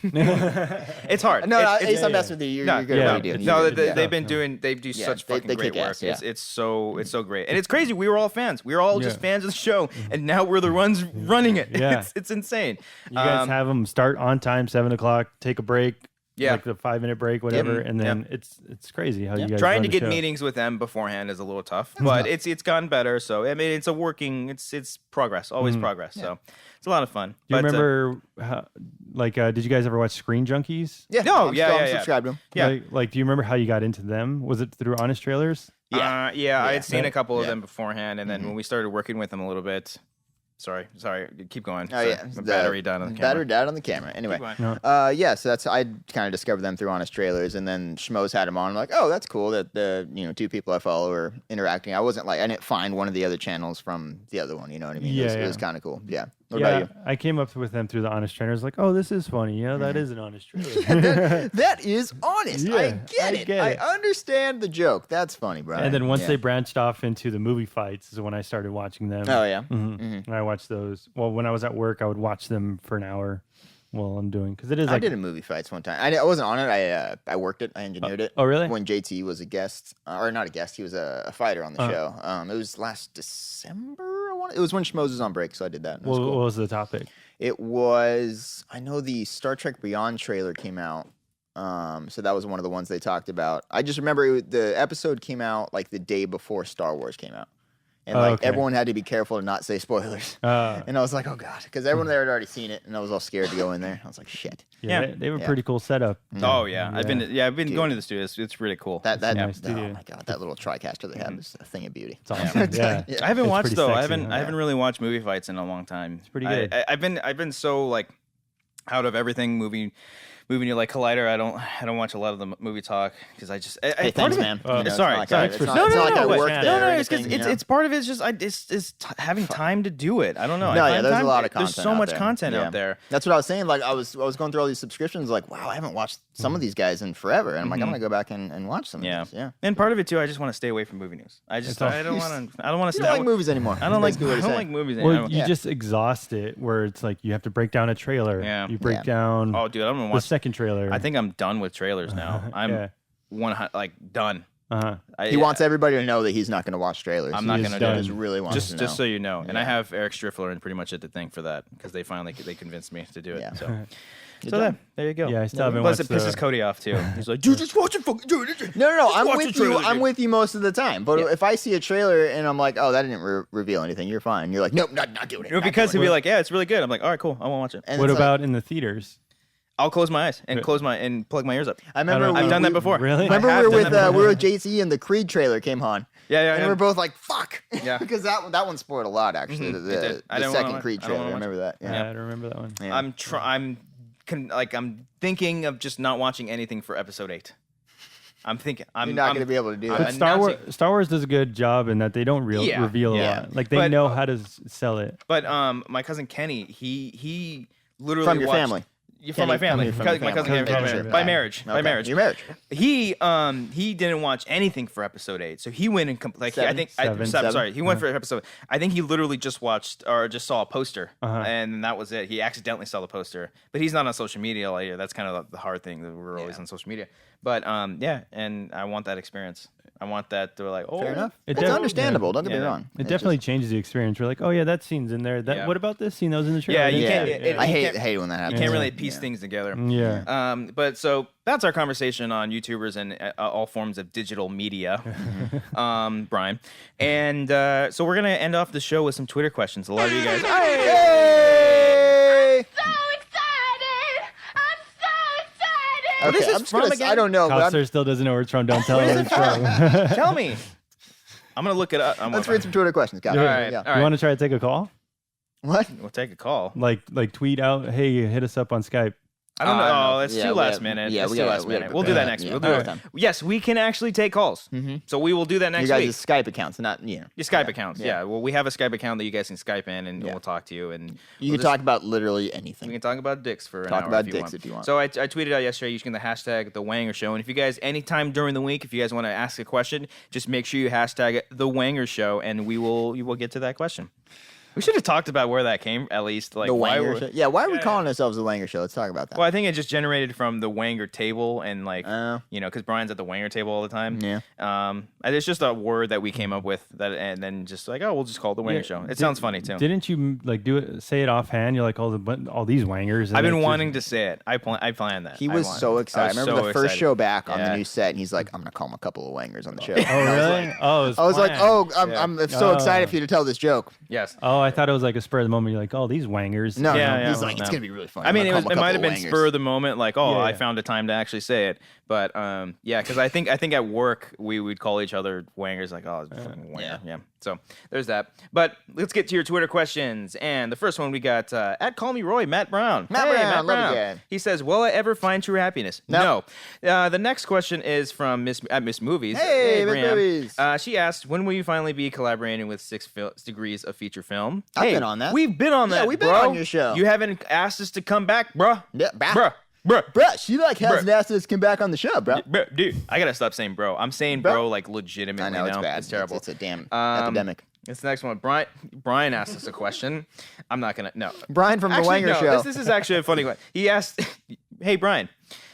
It's hard. No, Ace, I'm messing with you. You're good at what you do. No, they've been doing. They do such fucking great work. It's so great, and it's crazy. We were all fans. We were all just fans of the show, and now we're the ones running it. It's insane. You guys have them start on time, 7:00, take a break, like the 5-minute break, whatever, and then it's crazy how you guys trying run to the get show. meetings with them beforehand is a little tough, but it's gotten better. So I mean, it's it's progress, always progress. So it's a lot of fun. Do you remember how, did you guys ever watch Screen Junkies? Yeah. No, I'm subscribed to them. Yeah. Like, do you remember how you got into them? Was it through Honest Trailers? I had seen a couple of them beforehand, and then when we started working with them a little bit. Sorry, keep going. Oh, yeah. The battery died on the camera. Battery died on the camera. Anyway. No. So that's, I kind of discovered them through Honest Trailers, and then Schmoes had them on. I'm like, oh, that's cool that the, two people I follow are interacting. I didn't find one of the other channels from the other one, you know what I mean? Yeah, it was kind of cool. Yeah. What Yeah, about you? I came up with them through the Honest Trailers. Like, oh, this is funny. Yeah, that is an Honest Trailer. That is honest. Yeah, I get it. I understand the joke. That's funny, bro. And then once they branched off into the movie fights is when I started watching them. Oh, yeah. And I watched those. Well, when I was at work, I would watch them for an hour while I'm doing, because it is I did a movie fights one time. I wasn't on it. I worked it. I engineered it. Oh, really? When JT was a guest, or not a guest, he was a fighter on the show. It was last December. It was when Schmoes was on break, so I did that. What was the topic? It was, I know the Star Trek Beyond trailer came out. So that was one of the ones they talked about. I just remember the episode came out like the day before Star Wars came out. And everyone had to be careful to not say spoilers. And I was like, oh God, because everyone there had already seen it, and I was all scared to go in there. I was like, shit. Yeah, they have a pretty cool setup. Oh yeah, I've been going to the studio. It's really cool. That nice oh my God, that little TriCaster they have is a thing of beauty. It's awesome. Yeah. I haven't watched pretty though. sexy, I haven't really watched movie fights in a long time. It's pretty good. I've been so like out of everything movie like Collider. I don't watch a lot of the movie talk because I just Hey, thanks, man. Sorry. It's not like I work there. No, or it's because anything, it's part of it. It's just it's having time to do it. I don't know. No, there's a lot of content. There's so much there. content out there. That's what I was saying. Like I was going through all these subscriptions. Like, wow, I haven't watched some of these guys in forever, and I'm like, I'm gonna go back and watch some. Of these. Yeah. And part of it too, I just want to stay away from movie news. I don't want to. You don't like movies anymore. I don't like movies anymore. Well, you just exhaust it, where it's like you have to break down a trailer. Yeah. You break down. Oh, dude, I'm gonna the watch second trailer. I think I'm done with trailers now. I'm done. He wants everybody to know that he's not going to watch trailers. I'm not going to do it. He just really wants to know. Just so you know. And I have Eric Striffler and pretty much at the thing for that because they finally convinced me to do it. Yeah. So there you go. Yeah, I still haven't Plus, watched it pisses Cody off too. He's like, dude, just watch it. No. I'm with you. I'm with you most of the time. But if I see a trailer and I'm like, oh, that didn't reveal anything, you're fine. You're like, nope, not doing it. Because he'll be like, yeah, it's really good. I'm like, all right, cool. I won't watch it. And what about in the theaters? I'll close my eyes and plug my ears up. I remember I've done that before. Really? Remember we were with JC and the Creed trailer came on. Yeah. And we were both like, fuck. Yeah. Because that one spoiled a lot, actually. The second Creed trailer. I remember that. Yeah, I remember that one. Yeah. I'm thinking of just not watching anything for episode 8. I'm thinking you're not going to be able to do that. But Star Wars does a good job in that they don't reveal a lot. Like they know how to sell it. But my cousin Kenny, he literally from your watched, family. From my family. My cousin by marriage. By marriage. Your marriage. He didn't watch anything for episode 8, so he went and Seven. He went for episode. I think he literally just watched or just saw a poster, and that was it. He accidentally saw the poster, but he's not on social media. Like, that's kind of the hard thing that we're always on social media. But and I want that experience. I want that. They're like, oh, fair enough. It's understandable. Don't get me wrong. It definitely changes the experience. We're like, oh yeah, that scene's in there. What about this scene that was in the trailer? Yeah, I hate when that happens. You can't really piece things together. Yeah. But so that's our conversation on YouTubers and all forms of digital media, Brian. And so we're gonna end off the show with some Twitter questions. A lot of you guys. Hey! Okay, this is I'm just from gonna, again? I don't know. But Cobbster still doesn't know where it's from. Don't tell him where it's from. Tell me. I'm gonna look it up. let's read some Twitter questions, guys. All right. You want to try to take a call? What? We'll take a call. Like tweet out, hey, hit us up on Skype. I don't know. It's too last minute. Yeah, it's too last minute. We'll do that next week. We'll do it. Yes, we can actually take calls. So we will do that next week. You guys' Skype accounts, not Your Skype accounts. Yeah. Well, we have a Skype account that you guys can Skype in, and we'll talk to you. And you can talk about literally anything. We can talk about dicks for an hour. Talk about dicks if you want. So I tweeted out yesterday using the hashtag the Wanger Show, and if you guys anytime during the week, if you guys want to ask a question, just make sure you hashtag the Wanger Show, and we will get to that question. We should have talked about where that came, at least. Like The why Wanger Show. Yeah, why are we calling ourselves the Wanger Show? Let's talk about that. Well, I think it just generated from the Wanger table and because Brian's at the Wanger table all the time. Yeah. And it's just a word that we came up with and then just like, we'll just call it the Wanger Show. It sounds funny too. Didn't you say it offhand? You're like all these Wangers. I've been wanting to say it. I planned that. He was so excited. I remember the first show back on the new set, and he's like, "I'm gonna call him a couple of Wangers on the show." Oh really? I was like, I'm so excited for you to tell this joke. Yes. Oh, I thought it was like a spur of the moment. You're like, oh, these Wangers. No, he's like, it's gonna be really funny. I mean, it might have been spur of the moment, like, I found a time to actually say it. But because I think at work we would call each other Wangers, like, oh, fucking Wanger. Yeah. So there's that. But let's get to your Twitter questions. And the first one we got at Call Me Roy, Matt Brown. Matt Brown. He says, "Will I ever find true happiness?" No. The next question is from Miss Movies. Hey, Miss Movies. She asked, "When will you finally be collaborating with 6 Degrees of Feature Film?" I've been on that. We've been on that. Yeah, we've been bro. on your show. You haven't asked us to come back, bro. Yeah, bruh. She hasn't asked us to come back on the show, bro. Dude, I gotta stop saying bro. I'm saying bro like legitimately. I know it's now. bad. It's terrible. It's a damn epidemic. This next one, Brian asked us a question. I'm not gonna Brian from the Wanger Show. This is actually a funny one. He asked, "Hey Brian,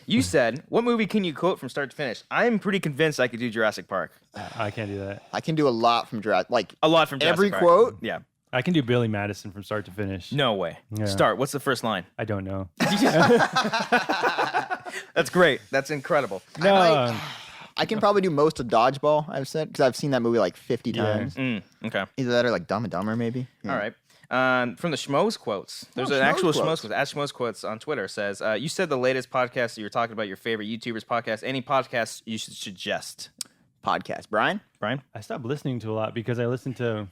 you said what movie can you quote from start to finish?" I'm pretty convinced I could do Jurassic Park. I can't do that. I can do a lot from Jurassic. Like a lot from Jurassic every Park. quote. Yeah. I can do Billy Madison from start to finish. No way. Yeah. Start. What's the first line? I don't know. That's great. That's incredible. No. I can probably do most of Dodgeball, I've said, because I've seen that movie like 50 times. Okay. Either that or like Dumb and Dumber, maybe. Yeah. All right. From the Schmoes quotes. There's an actual Schmoes quotes. At Schmoes quotes on Twitter says, you said the latest podcast that you were talking about your favorite YouTubers podcast. Any podcasts you should suggest? Podcast. Brian? I stopped listening to a lot because I listened to...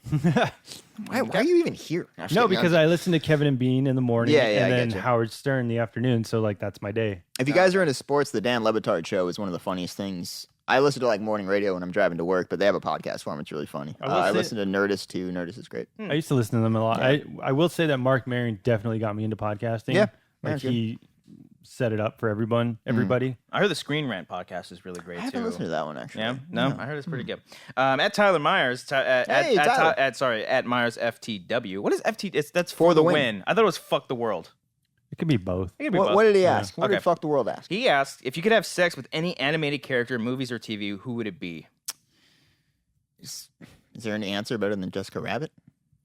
Why are you even here? No, because I listened to Kevin and Bean in the morning and then getcha. Howard Stern in the afternoon. So, like, that's my day. If you guys are into sports, the Dan Le Batard Show is one of the funniest things. I listen to like morning radio when I'm driving to work, but they have a podcast for them. It's really funny. I listen to Nerdist too. Nerdist is great. I used to listen to them a lot. Yeah. I will say that Mark Maron definitely got me into podcasting. Yeah. Like he set it up for everybody. I heard the Screen Rant podcast is really great too. I haven't listened to that one actually. Yeah, no, I heard it's pretty good. At Tyler Myers, at Myers FTW. What is FT? That's for the win. I thought it was fuck the world. It could be both. It could be both. What did he ask? What did fuck the world ask? He asked if you could have sex with any animated character, movies or TV, who would it be? Is there an answer better than Jessica Rabbit?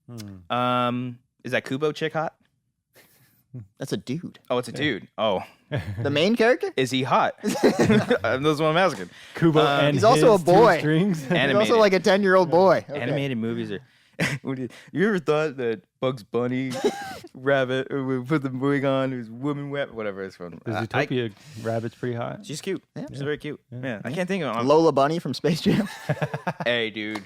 Is that Kubo chick hot? That's a dude. Oh, it's a dude. Oh. The main character? Is he hot? That's what I'm asking. Kubo and he's also a boy. He's also like a 10-year-old boy. Okay. Animated movies are... You ever thought that Bugs Bunny, Rabbit, or we put the wig on, it was woman wet, whatever it's from? The Zootopia Rabbit's pretty hot. She's cute. Yeah. She's very cute. Yeah. I can't think of it. Lola Bunny from Space Jam. Hey, dude.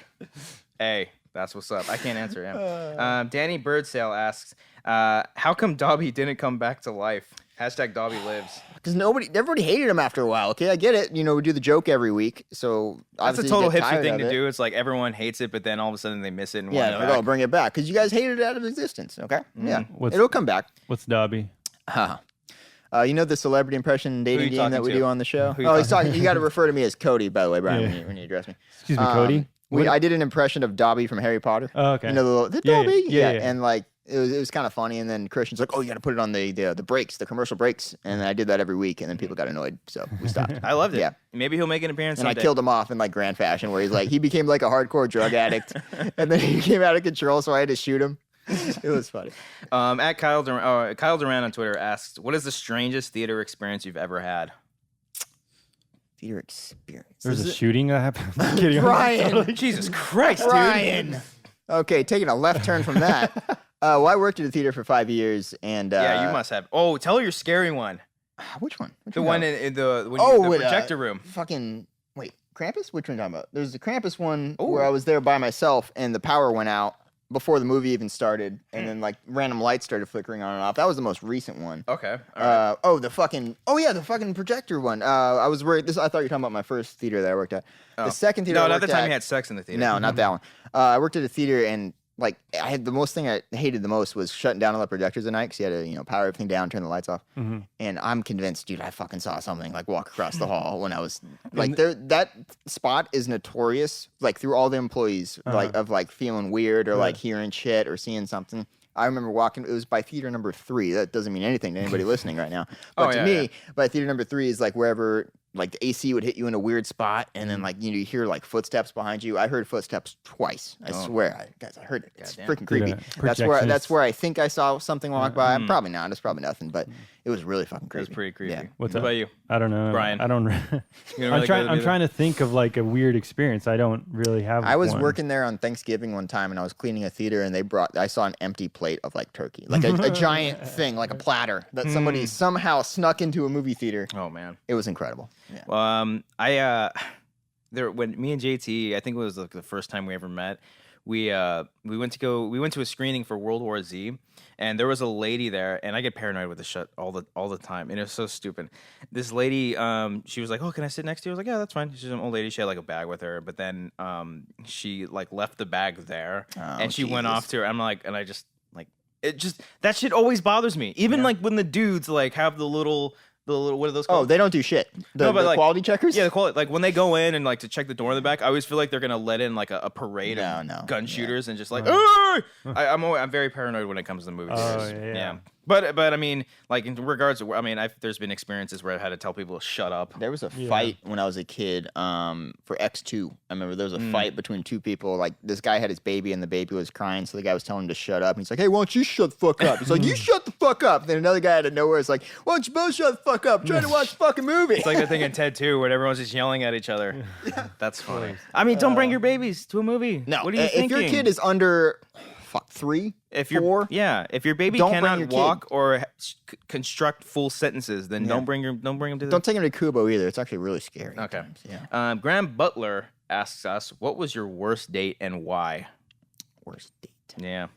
Hey, that's what's up. I can't answer him. Danny Birdsale asks, how come Dobby didn't come back to life? Hashtag Dobby lives. Because everybody hated him after a while. Okay, I get it. You know, we do the joke every week, so that's a total hipster thing to do. It's like everyone hates it, but then all of a sudden they miss it. And I'll bring it back because you guys hated it out of existence. Okay, yeah, it'll come back. What's Dobby? You know the celebrity impression dating game that we do on the show? He's talking. You got to refer to me as Cody, by the way, Brian, when you address me. Excuse me, Cody. I did an impression of Dobby from Harry Potter. Oh, okay. You know the Dobby? Yeah. And like it was kind of funny. And then Christian's like, "Oh, you got to put it on the breaks, the commercial breaks." And I did that every week, and then people got annoyed, so we stopped. I loved it. Yeah. Maybe he'll make an appearance. And someday. I killed him off in like grand fashion, where he became like a hardcore drug addict, and then he came out of control, so I had to shoot him. It was funny. At Kyle Duran on Twitter asks, "What is the strangest theater experience you've ever had?" Theater experience. There's a shooting that happened. Brian, Jesus Christ, Brian. Dude. Okay, taking a left turn from that. Well, I worked at a theater for 5 years, and yeah, you must have. Oh, tell your scary one. Which one? The one in the projector room. Fucking wait, Krampus? Which one are you talking about? There's the Krampus one where I was there by myself, and the power went out before the movie even started, and then like random lights started flickering on and off. That was the most recent one. Okay. All right. The fucking projector one. I was worried. I thought you were talking about my first theater that I worked at. The second theater. No, not the time you had sex in the theater. No, not that one. I worked at a theater, and like I had the most thing I hated the most was shutting down all the projectors at night because you had to power everything down, turn the lights off. And I'm convinced, dude, I fucking saw something like walk across the hall when I was like there. That spot is notorious, like through all the employees, like of like feeling weird or like hearing shit or seeing something. I remember walking. It was by theater number 3. That doesn't mean anything to anybody listening right now. But to me, by theater number 3 is like wherever like the AC would hit you in a weird spot, and then like you hear like footsteps behind you. I heard footsteps twice. I swear, guys, I heard it. It's freaking creepy. That's where I think I saw something walk by. I'm probably not. It's probably nothing, but it was really fucking creepy. It was pretty creepy. Yeah. What about you? I don't know, Brian? I don't. I'm trying to think of like a weird experience. I don't really have. I was one. working there on Thanksgiving one time, and I was cleaning a theater, and I saw an empty plate of like turkey, like a giant thing, like a platter that somebody somehow snuck into a movie theater. Oh man, it was incredible. Yeah. When me and JT, I think it was like the first time we ever met. We went to a screening for World War Z, and there was a lady there, and I get paranoid with the shit all the time, and it was so stupid. This lady, she was like, "Oh, can I sit next to you?" I was like, "Yeah, that's fine." She's an old lady. She had like a bag with her, but then she like left the bag there, and she went off to her. I'm like, and I just like it. Just that shit always bothers me. Even like when the dudes like have the little what are those called? Oh, they don't do shit. The like, quality checkers? Yeah, the quality. Like when they go in and like to check the door in the back, I always feel like they're gonna let in like a parade of gun shooters and just like. I'm very paranoid when it comes to movie theaters. Yeah. But I mean, like in regards to, I mean, there's been experiences where I've had to tell people to shut up. There was a fight when I was a kid for X2. I remember there was a fight between two people. Like this guy had his baby and the baby was crying, so the guy was telling him to shut up. And he's like, "Hey, why don't you shut the fuck up?" He's like, "You shut the fuck up." Then another guy out of nowhere is like, "Why don't you both shut the fuck up? I'm trying to watch the fucking movie." It's like the thing in Ted 2 where everyone's just yelling at each other. That's funny. I mean, don't bring your babies to a movie. No, what are you thinking? If your kid is under 3, if 4, if your baby cannot walk or construct full sentences, then don't bring them to the. Don't take him to Kubo either. It's actually really scary. Okay. Yeah. Graham Butler asks us, "What was your worst date and why?" Worst date. Yeah.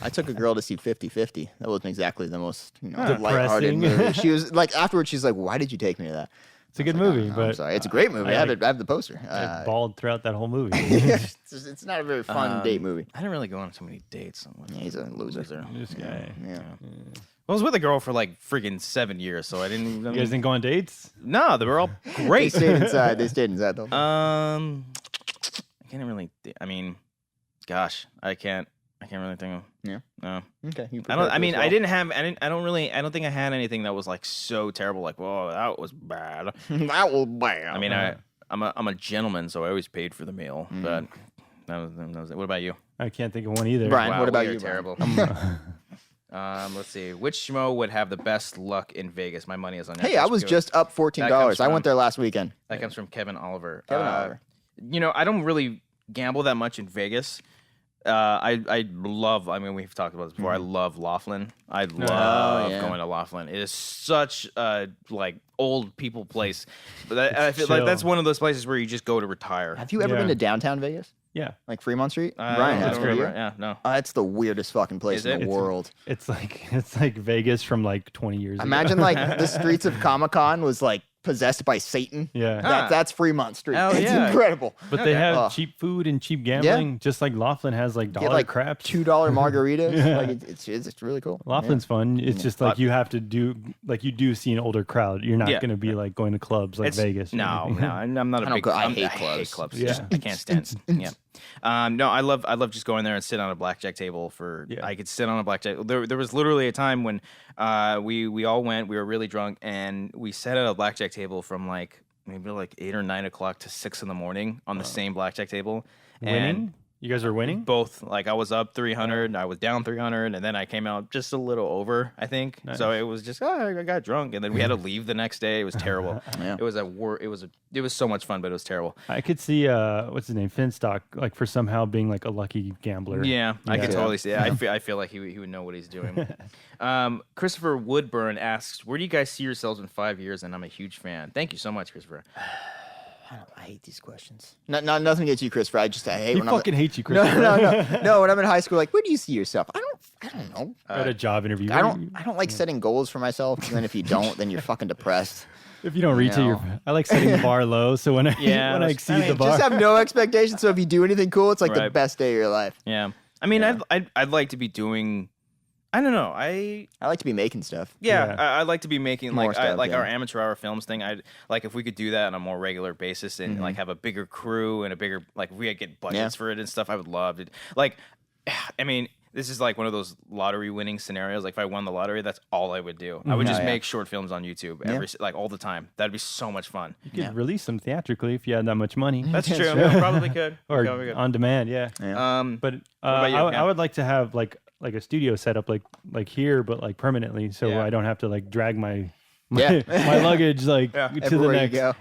I took a girl to see 50-50. That wasn't exactly the most lighthearted movie. She was like, afterwards, she's like, "Why did you take me to that?" It's a good movie, but I'm sorry. It's a great movie. I have the poster. I bawled throughout that whole movie. It's not a very fun date movie. I didn't really go on so many dates. Yeah, he's a loser. This guy. Yeah. I was with a girl for like freaking 7 years, so I didn't. You guys didn't go on dates? No, they were all great. They stayed inside though. I can't really. I mean, gosh, I can't really think of. Yeah. No. Okay. I don't. I mean, I don't think I had anything that was like so terrible. Like, whoa, that was bad. That was bad. I mean, I'm a gentleman, so I always paid for the meal. But that was it. What about you? I can't think of one either. Brian, wow, what about you? Terrible. Let's see. Which schmo would have the best luck in Vegas? My money is on. Hey, I was just up $14. I went there last weekend. That comes from Kevin Oliver. Oliver. You know, I don't really gamble that much in Vegas. I love. I mean, we've talked about this before. I love Laughlin. I love going to Laughlin. It is such a like old people place. But I feel like that's one of those places where you just go to retire. Have you ever been to downtown Vegas? Yeah. Like Fremont Street? Brian has for you? Yeah, no. It's the weirdest fucking place in the world. It's like Vegas from like 20 years ago. Imagine like the streets of Comic-Con was like possessed by Satan. Yeah. That's Fremont Street. It's incredible. But they have cheap food and cheap gambling, just like Laughlin has like dollar craps. $2 margaritas. Like it's really cool. Laughlin's fun. It's just like you have to do like you do see an older crowd. You're not going to be like going to clubs like Vegas. No, I'm not a big. I hate clubs. Yeah. I can't stand. Yeah. No, I love just going there and sit on a blackjack table for. I could sit on a blackjack. There was literally a time when we all went. We were really drunk and we sat at a blackjack table from like maybe like 8 or 9 o'clock to 6 in the morning on the same blackjack table. Winning? You guys are winning? Both. Like I was up 300, I was down 300, and then I came out just a little over, I think. Nice. So it was just I got drunk, and then we had to leave the next day. It was terrible. It was it was so much fun, but it was terrible. I could see what's his name, Finstock, like for somehow being like a lucky gambler. Yeah, I could totally see it. I feel like he would know what he's doing. Christopher Woodburn asks, "Where do you guys see yourselves in 5 years?" And I'm a huge fan. Thank you so much, Christopher. I hate these questions. Nothing against you, Christopher. I hate when hate you, Christopher. No. When I'm in high school, like, where do you see yourself? I don't know. At a job interview. I don't like setting goals for myself. And then if you don't, then you're fucking depressed. If you don't reach it, I like setting the bar low. So when I exceed the bar, just have no expectations. So if you do anything cool, it's like the best day of your life. Yeah. I mean, I'd like to be doing. I don't know. I like to be making stuff. Yeah, I'd like to be making More stuff, our amateur hour films thing. I'd like if we could do that on a more regular basis and like have a bigger crew and a bigger if we could get budgets for it and stuff. I would love it. Like, I mean, this is like one of those lottery winning scenarios. Like if I won the lottery, that's all I would do. I would just make short films on YouTube all the time. That'd be so much fun. You could release them theatrically if you had that much money. That's true. Yeah, probably could. Or on demand. Yeah. But I would like to have like a studio set up like here, but like permanently, so I don't have to like drag my luggage to the next. So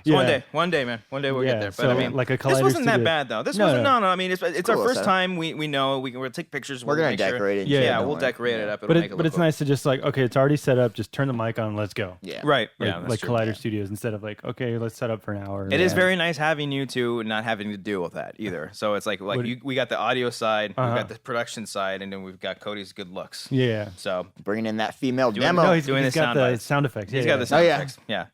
one day, man, one day we'll get there. But so I mean, like a this wasn't studio. that bad though. This wasn't. No. I mean, it's cool our first time. We know we'll take pictures. We're gonna decorate it. Yeah, we'll decorate it up. But it's nice to just like it's already set up. Just turn the mic on. Let's go. Yeah. Right. Like Collider Studios instead of like let's set up for an hour. It is very nice having you two not having to deal with that either. So it's like we got the audio side, we got the production side, and then we've got Cody's good looks. Yeah. So bringing in that female demo. No, he's got the sound effects. He's got the sound effects. Yeah.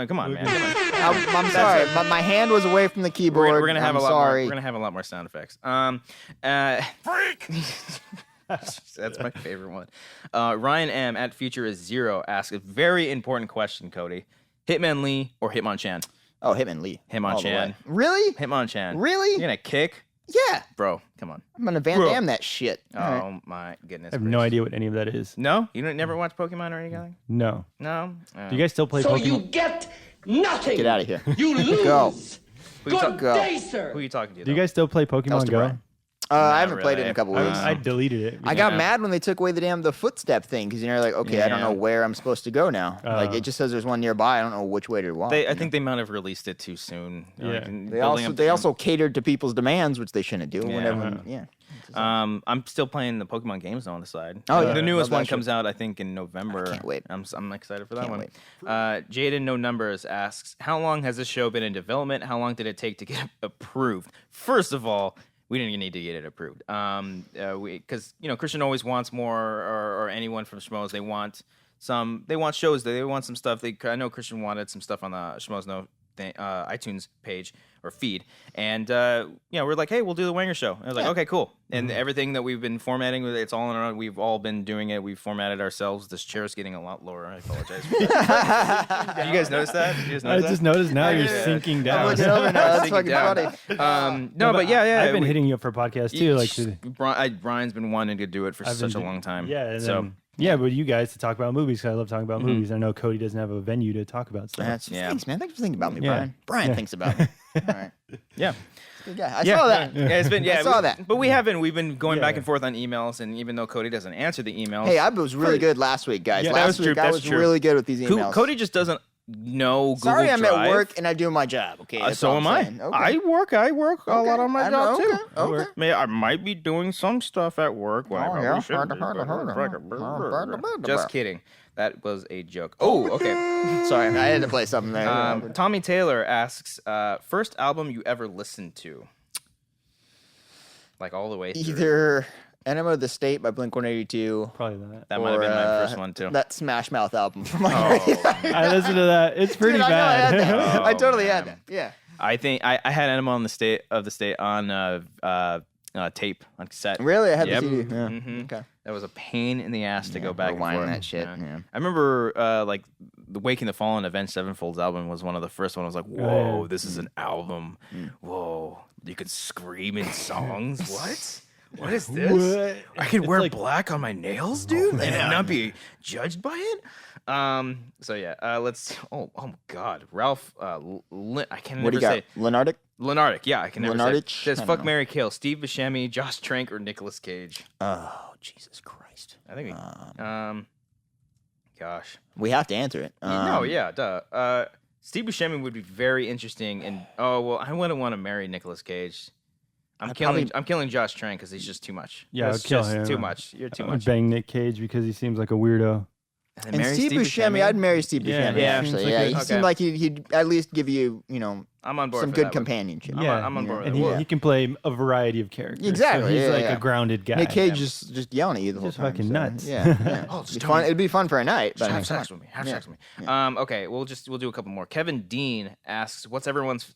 Come on, man. I'm sorry, but my hand was away from the keyboard. We're gonna have a lot more. We're gonna have a lot more sound effects. That's my favorite one. Ryan M at Future is Zero asks a very important question, Cody. Hitman Lee or Hitmonchan? Oh, Hitman Lee. Hitmonchan. Really? Hitmonchan. Really? You're gonna kick? Yeah. Bro, come on. I'm gonna Van Damme that shit. Oh my goodness. I have no idea what any of that is. No? You never watch Pokemon or anything? No. No? Do you guys still play So Pokemon? you get nothing. Get out of here. You lose. Go. Good day, sir. Who are you talking to? Do you guys still play Pokemon Go? I haven't played it in a couple weeks. I deleted it. I got mad when they took away the footstep thing because you're like, okay, I don't know where I'm supposed to go now. Like it just says there's one nearby. I don't know which way to walk. I think they might have released it too soon. Yeah. They also catered to people's demands, which they shouldn't do. I'm still playing the Pokemon games on the side. Oh, yeah. The newest one comes out, I think, in November. I can't wait. I'm excited for that one. Jaden No Numbers asks, how long has this show been in development? How long did it take to get approved? First of all, we didn't even need to get it approved. Because Christian always wants more, or anyone from Schmoes. They want shows. They want some stuff. I know Christian wanted some stuff on the Schmoes iTunes page or feed, and we're like, hey, we'll do the Wanger Show. And I was like, okay, cool. And everything that we've been formatting, it's all in our own. We've all been doing it. We've formatted ourselves. This chair's getting a lot lower. I apologize. Did you guys notice that? I just noticed now you're sinking down. That's fucking funny. I've been hitting you up for podcasts too. Brian's been wanting to do it for such a long time. Yeah. But you guys to talk about movies because I love talking about movies. I know Cody doesn't have a venue to talk about stuff. Thanks, man. Thanks for thinking about me, Brian. Brian thinks about me. All right. Yeah. Good guy. I saw that. Yeah, it's been. I saw that. But we haven't. We've been going back and forth on emails, and even though Cody doesn't answer the emails, hey, I was really good last week, guys. Yeah, last week I was really good with these emails. Cody just doesn't know Google Sorry, Drive. I'm at work and I do my job. Okay, so am I. Okay. I work a lot on my job too. Okay. I might be doing some stuff at work when I probably shouldn't be. Just kidding. That was a joke. Oh, okay. Sorry, I had to play something there. Tommy Taylor asks, first album you ever listened to? Like all the way through. Either Enema of the State by Blink-182. Probably that. That might have been my first one too. That Smash Mouth album from I listened to that. It's pretty bad. I totally had that. Yeah. I think I had Enema of the State on tape, on cassette. Really? I had Yep. the CD. Yeah. Mm-hmm. Okay. That was a pain in the ass to go back and forth. that shit. Yeah. I remember the Waking the Fallen Avenged Sevenfold's album was one of the first ones. I was like, whoa, this is an album. Whoa, you could scream in songs. What is this? What? I can wear black on my nails, dude, and not be judged by it. Let's. Oh God, Ralph. I can't What do never you got? say. Lenardic? Yeah, I can never say. Lenardich? Says fuck, marry, kill. Steve Buscemi, Josh Trank, or Nicolas Cage. Oh, Jesus Christ. I think. Gosh. We have to answer it. Duh. Steve Buscemi would be very interesting, and I wouldn't want to marry Nicolas Cage. I'm killing Josh Trank because he's just too much. Yeah, That's I'll kill just him. Too much. You're too I would much. bang Nick Cage because he seems like a weirdo. And Steve Buscemi, I'd marry Steve Buscemi, actually. Yeah, he seemed like he'd at least give you, I'm on board some good companionship. I'm on board. And he can play a variety of characters. Exactly. So he's a grounded guy. Nick Cage just yelling at you the whole time. Fucking nuts. Yeah. It'd be fun for a night. But have sex with me. Have sex with me. Okay, we'll do a couple more. Kevin Dean asks, "What's everyone's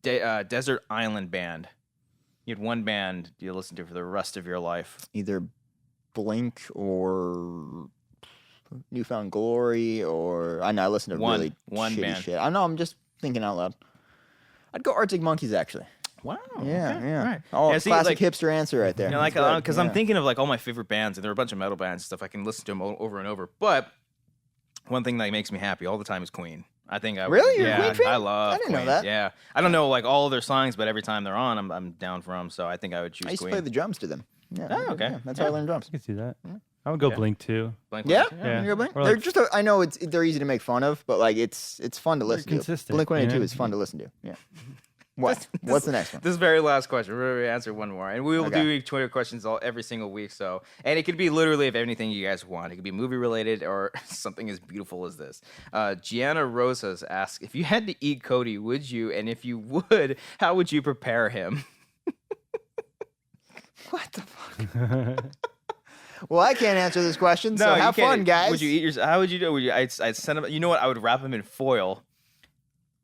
desert island band? You had one band you listen to for the rest of your life. Either Blink or Newfound Glory, or I know I listen to really shitty band. shit. I know. I'm just thinking out loud. I'd go Arctic Monkeys, actually. Wow. Yeah. Right. Classic hipster answer right there. Because I'm thinking of all my favorite bands, and there are a bunch of metal bands and stuff. I can listen to them over and over. But one thing that makes me happy all the time is Queen. I think I would, really? You're a Queen fan? I love I didn't Queen. know that. Yeah, I don't know all of their songs, but every time they're on, I'm down for them. So I think I would choose Queen. I used to play the drums to them. Yeah. Oh, okay. Yeah, that's how I learned drums. I can see that. I would go Blink too. Blink. Yeah. Yeah. Blink. Or They're just. I know they're easy to make fun of, but it's fun to listen to. Consistent. Blink-182 is fun to listen to. Yeah. What? What's the next one? This very last question. We're going to answer one more. And we will do Twitter questions every single week. And it could be literally of anything you guys want. It could be movie related or something as beautiful as this. Gianna Rosas asks, if you had to eat Cody, would you? And if you would, how would you prepare him? What the fuck? Well, I can't answer this question, so have fun, guys. Would you eat yours? How would you do? I'd send him. You know what? I would wrap him in foil.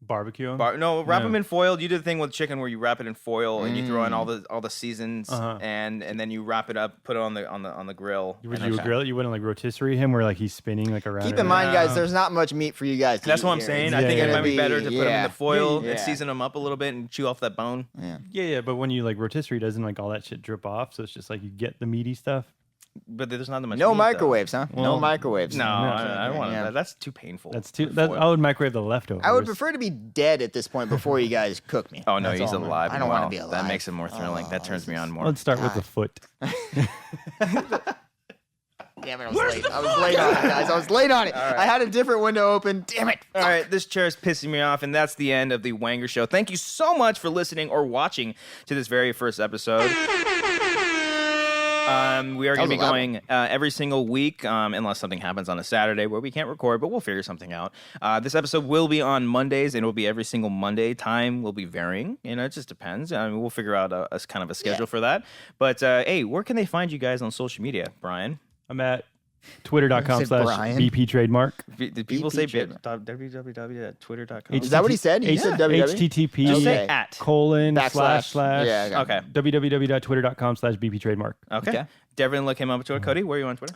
Barbecue? Wrap them in foil. You do the thing with chicken where you wrap it in foil and you throw in all the seasons and then you wrap it up, put it on the grill. Would you grill it? You wouldn't rotisserie him where he's spinning around? Keep in mind, guys, there's not much meat for you guys to That's eat what I'm here. saying. I think it might be better to put them in the foil and season them up a little bit and chew off that bone. Yeah, but when you rotisserie, doesn't all that shit drip off? So it's just you get the meaty stuff. But there's not that much. No meat, microwaves, though. huh? No microwaves. No, I don't want that. That's too painful. I would microwave the leftovers. I would prefer to be dead at this point before you guys cook me. Oh no, he's alive. I don't want to be alive. That makes it more thrilling. That turns me on more. Let's start with the foot. Damn it, I was late. I was late on it, guys. I was late on it. Right. I had a different window open. Damn it. All right, this chair is pissing me off, and that's the end of the Wanger Show. Thank you so much for listening or watching to this very first episode. We are going to be going every single week, unless something happens on a Saturday where we can't record, but we'll figure something out. This episode will be on Mondays, and it will be every single Monday. Time will be varying. It just depends. We'll figure out a kind of a schedule for that. But, hey, where can they find you guys on social media, Brian? I'm at Twitter.com/BP trademark. Did people say www.twitter.com? Is that what he said? He said www? HTTP Just say at // Yeah, okay. www.twitter.com/BP trademark. Okay. Devin, look him up on Twitter. Cody, where are you on Twitter?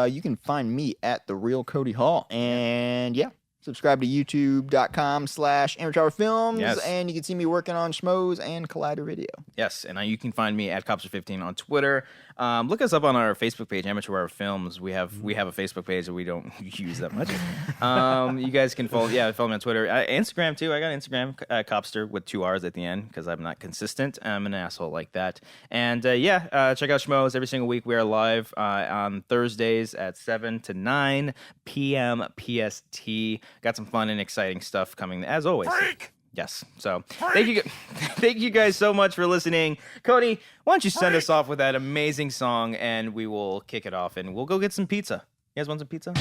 You can find me at The Real Cody Hall. And subscribe to youtube.com/amateurfilms. Yes. And you can see me working on Schmoes and Collider Video. Yes, and you can find me at Cobbster15 on Twitter. Look us up on our Facebook page, Amateur Hour Films. We have a Facebook page that we don't use that much. You guys can follow me on Twitter. Instagram, too. I got Instagram, Cobbster with 2 R's at the end because I'm not consistent. I'm an asshole like that. And, check out Schmoes every single week. We are live on Thursdays at 7 to 9 p.m. PST. Got some fun and exciting stuff coming, as always. Freak! Yes. So thank you guys so much for listening. Cody, why don't you send us off with that amazing song, and we will kick it off, and we'll go get some pizza. You guys want some pizza?